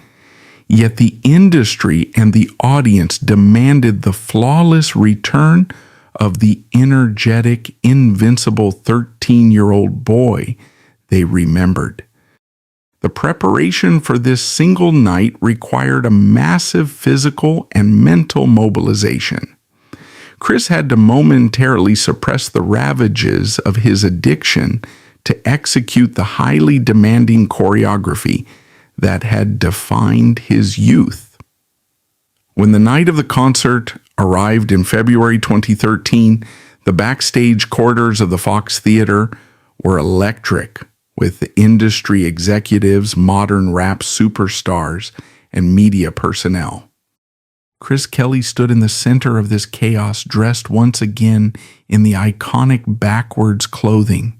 yet the industry and the audience demanded the flawless return of the energetic, invincible 13-year-old boy they remembered. The preparation for this single night required a massive physical and mental mobilization. Chris had to momentarily suppress the ravages of his addiction to execute the highly demanding choreography that had defined his youth. When the night of the concert arrived in February 2013, the backstage corridors of the Fox Theater were electric, with industry executives, modern rap superstars, and media personnel. Chris Kelly stood in the center of this chaos, dressed once again in the iconic backwards clothing.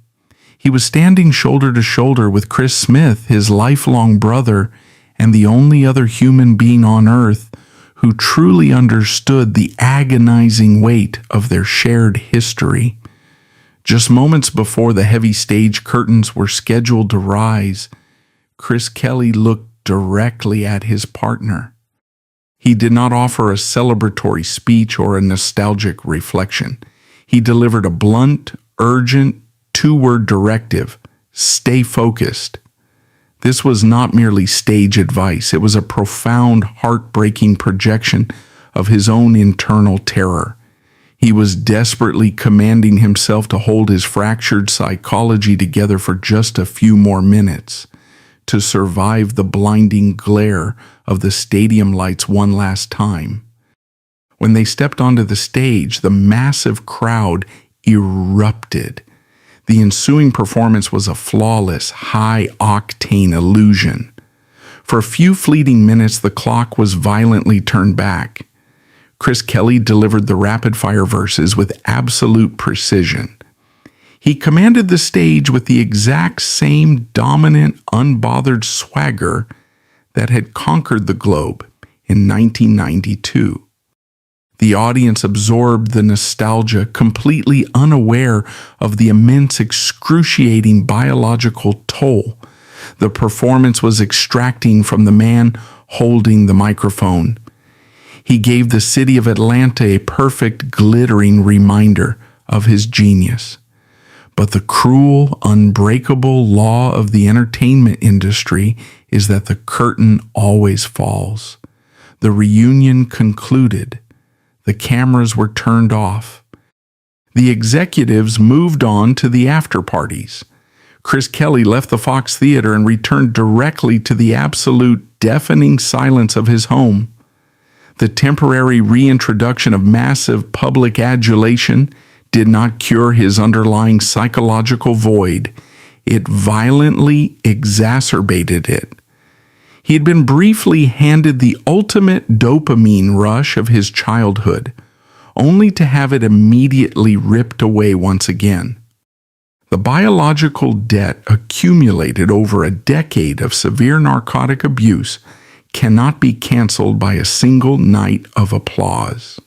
He was standing shoulder to shoulder with Chris Smith, his lifelong brother, and the only other human being on earth who truly understood the agonizing weight of their shared history. Just moments before the heavy stage curtains were scheduled to rise, Chris Kelly looked directly at his partner. He did not offer a celebratory speech or a nostalgic reflection. He delivered a blunt, urgent, two-word directive: stay focused. This was not merely stage advice. It was a profound, heartbreaking projection of his own internal terror. He was desperately commanding himself to hold his fractured psychology together for just a few more minutes, to survive the blinding glare of the stadium lights one last time. When they stepped onto the stage, the massive crowd erupted. The ensuing performance was a flawless, high-octane illusion. For a few fleeting minutes, the clock was violently turned back. Chris Kelly delivered the rapid-fire verses with absolute precision. He commanded the stage with the exact same dominant, unbothered swagger that had conquered the globe in 1992. The audience absorbed the nostalgia, completely unaware of the immense, excruciating biological toll the performance was extracting from the man holding the microphone. He gave the city of Atlanta a perfect, glittering reminder of his genius. But the cruel, unbreakable law of the entertainment industry is that the curtain always falls. The reunion concluded. The cameras were turned off. The executives moved on to the after parties. Chris Kelly left the Fox Theater and returned directly to the absolute deafening silence of his home. The temporary reintroduction of massive public adulation did not cure his underlying psychological void. It violently exacerbated it. He had been briefly handed the ultimate dopamine rush of his childhood, only to have it immediately ripped away once again. The biological debt accumulated over a decade of severe narcotic abuse cannot be canceled by a single night of applause.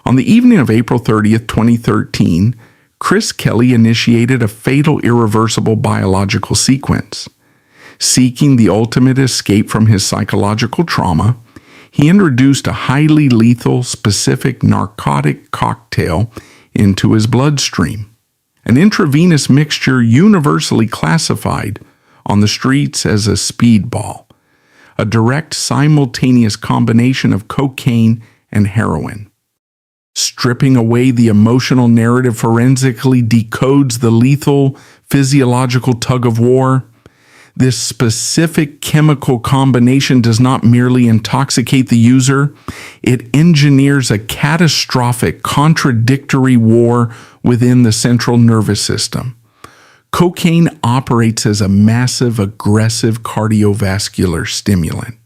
On the evening of April 30th, 2013, Kris Kelly initiated a fatal, irreversible biological sequence. Seeking the ultimate escape from his psychological trauma, he introduced a highly lethal, specific narcotic cocktail into his bloodstream, an intravenous mixture universally classified on the streets as a speedball, a direct simultaneous combination of cocaine and heroin. Stripping away the emotional narrative forensically decodes the lethal physiological tug-of-war. This specific chemical combination does not merely intoxicate the user, it engineers a catastrophic, contradictory war within the central nervous system. Cocaine operates as a massive, aggressive cardiovascular stimulant.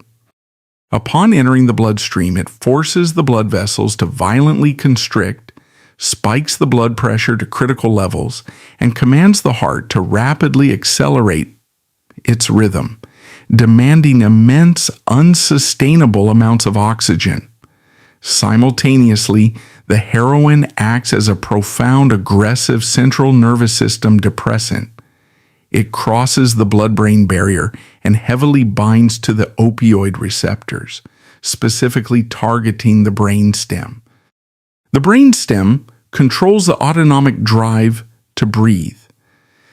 Upon entering the bloodstream, it forces the blood vessels to violently constrict, spikes the blood pressure to critical levels, and commands the heart to rapidly accelerate its rhythm, demanding immense, unsustainable amounts of oxygen. Simultaneously, the heroin acts as a profound, aggressive central nervous system depressant. It crosses the blood-brain barrier and heavily binds to the opioid receptors, specifically targeting the brainstem. The brainstem controls the autonomic drive to breathe.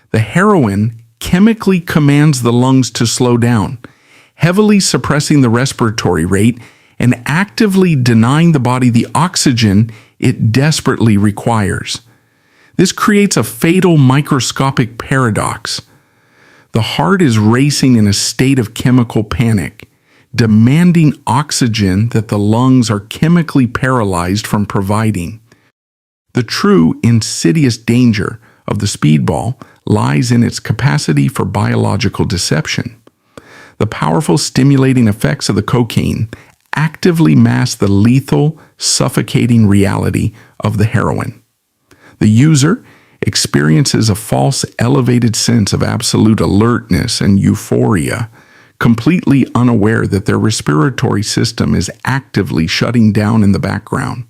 The heroin chemically commands the lungs to slow down, heavily suppressing the respiratory rate and actively denying the body the oxygen it desperately requires. This creates a fatal microscopic paradox. The heart is racing in a state of chemical panic, demanding oxygen that the lungs are chemically paralyzed from providing. The true insidious danger of the speedball lies in its capacity for biological deception. The powerful stimulating effects of the cocaine actively mask the lethal, suffocating reality of the heroin. The user experiences a false, elevated sense of absolute alertness and euphoria, completely unaware that their respiratory system is actively shutting down in the background.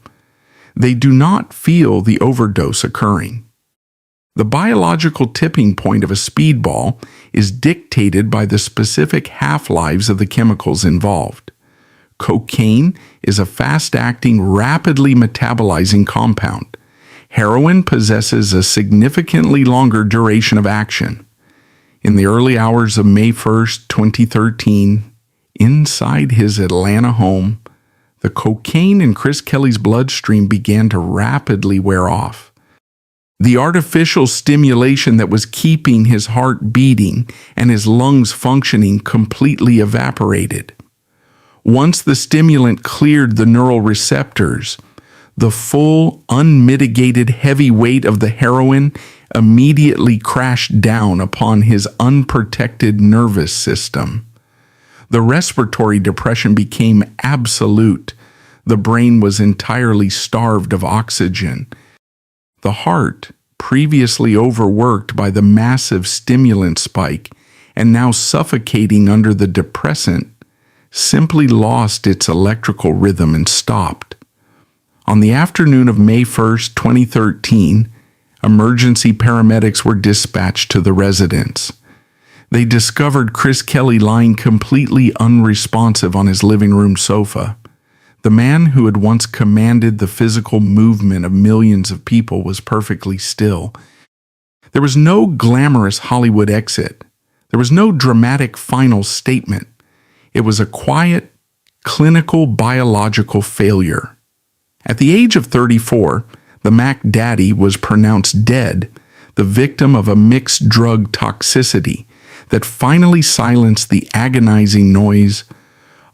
They do not feel the overdose occurring. The biological tipping point of a speedball is dictated by the specific half-lives of the chemicals involved. Cocaine is a fast-acting, rapidly metabolizing compound. Heroin possesses a significantly longer duration of action. In the early hours of May 1st, 2013, inside his Atlanta home, the cocaine in Kris Kelly's bloodstream began to rapidly wear off. The artificial stimulation that was keeping his heart beating and his lungs functioning completely evaporated. Once the stimulant cleared the neural receptors, the full, unmitigated heavy weight of the heroin immediately crashed down upon his unprotected nervous system. The respiratory depression became absolute. The brain was entirely starved of oxygen. The heart, previously overworked by the massive stimulant spike and now suffocating under the depressant, simply lost its electrical rhythm and stopped. On the afternoon of May 1st, 2013, emergency paramedics were dispatched to the residence. They discovered Kris Kelly lying completely unresponsive on his living room sofa. The man who had once commanded the physical movement of millions of people was perfectly still. There was no glamorous Hollywood exit. There was no dramatic final statement. It was a quiet, clinical biological failure. At the age of 34, the Mac Daddy was pronounced dead, the victim of a mixed drug toxicity that finally silenced the agonizing noise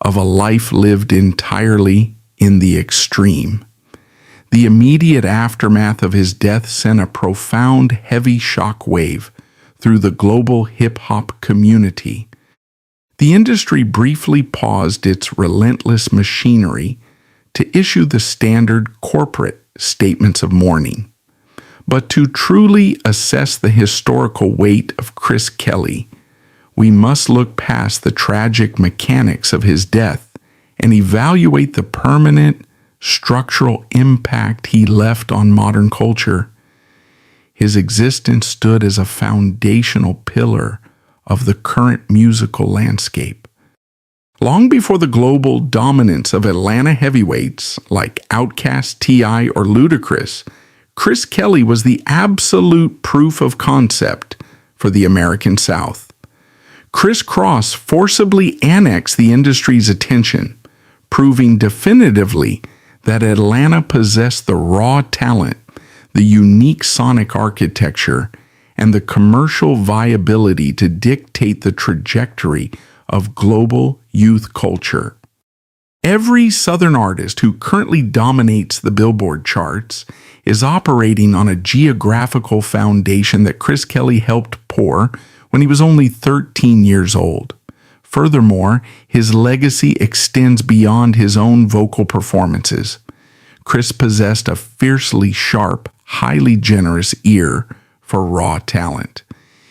of a life lived entirely in the extreme. The immediate aftermath of his death sent a profound, heavy shock wave through the global hip-hop community. The industry briefly paused its relentless machinery to issue the standard corporate statements of mourning. But to truly assess the historical weight of Kris Kelly, we must look past the tragic mechanics of his death and evaluate the permanent, structural impact he left on modern culture. His existence stood as a foundational pillar of the current musical landscape. Long before the global dominance of Atlanta heavyweights like Outkast, T.I., or Ludacris, Kris Kelly was the absolute proof of concept for the American South. Kris Kross forcibly annexed the industry's attention, proving definitively that Atlanta possessed the raw talent, the unique sonic architecture, and the commercial viability to dictate the trajectory of global youth culture. Every Southern artist who currently dominates the Billboard charts is operating on a geographical foundation that Kris Kelly helped pour when he was only 13 years old. Furthermore, his legacy extends beyond his own vocal performances. Kris possessed a fiercely sharp, highly generous ear for raw talent.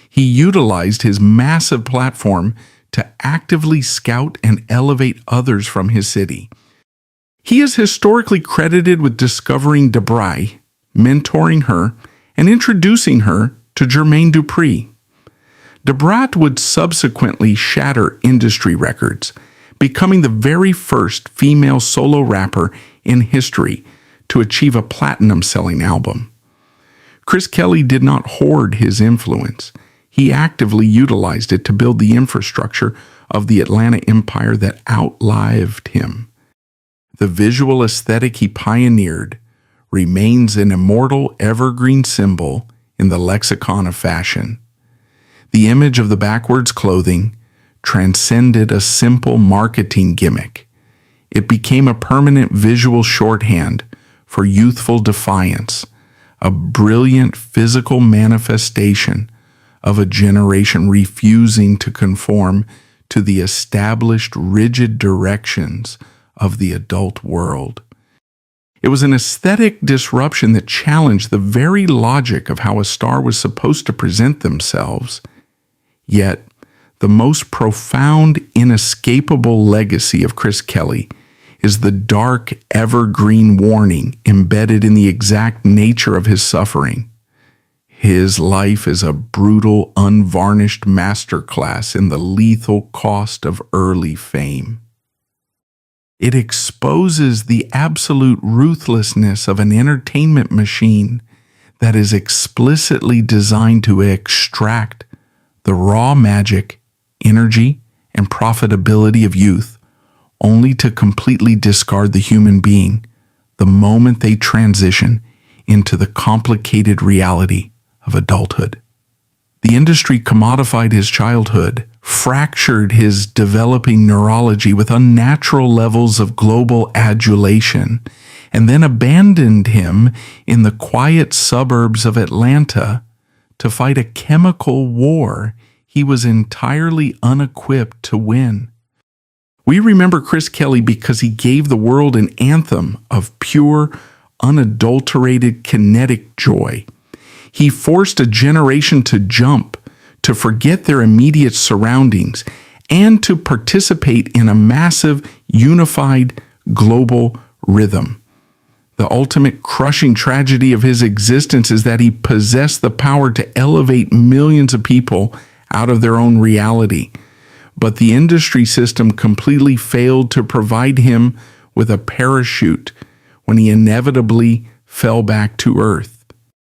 He utilized his massive platform to actively scout and elevate others from his city. He is historically credited with discovering Debray, mentoring her, and introducing her to Jermaine Dupri. Debray would subsequently shatter industry records, becoming the very first female solo rapper in history to achieve a platinum-selling album. Kris Kelly did not hoard his influence. He actively utilized it to build the infrastructure of the Atlanta empire that outlived him. The visual aesthetic he pioneered remains an immortal evergreen symbol in the lexicon of fashion. The image of the backwards clothing transcended a simple marketing gimmick. It became a permanent visual shorthand for youthful defiance, a brilliant physical manifestation of a generation refusing to conform to the established rigid directions of the adult world. It was an aesthetic disruption that challenged the very logic of how a star was supposed to present themselves. Yet, the most profound, inescapable legacy of Kris Kelly is the dark, evergreen warning embedded in the exact nature of his suffering. His life is a brutal, unvarnished masterclass in the lethal cost of early fame. It exposes the absolute ruthlessness of an entertainment machine that is explicitly designed to extract the raw magic, energy, and profitability of youth, only to completely discard the human being the moment they transition into the complicated reality of adulthood. The industry commodified his childhood, fractured his developing neurology with unnatural levels of global adulation, and then abandoned him in the quiet suburbs of Atlanta to fight a chemical war he was entirely unequipped to win. We remember Kris Kelly because he gave the world an anthem of pure, unadulterated kinetic joy. He forced a generation to jump, to forget their immediate surroundings, and to participate in a massive, unified, global rhythm. The ultimate crushing tragedy of his existence is that he possessed the power to elevate millions of people out of their own reality. But the industry system completely failed to provide him with a parachute when he inevitably fell back to earth.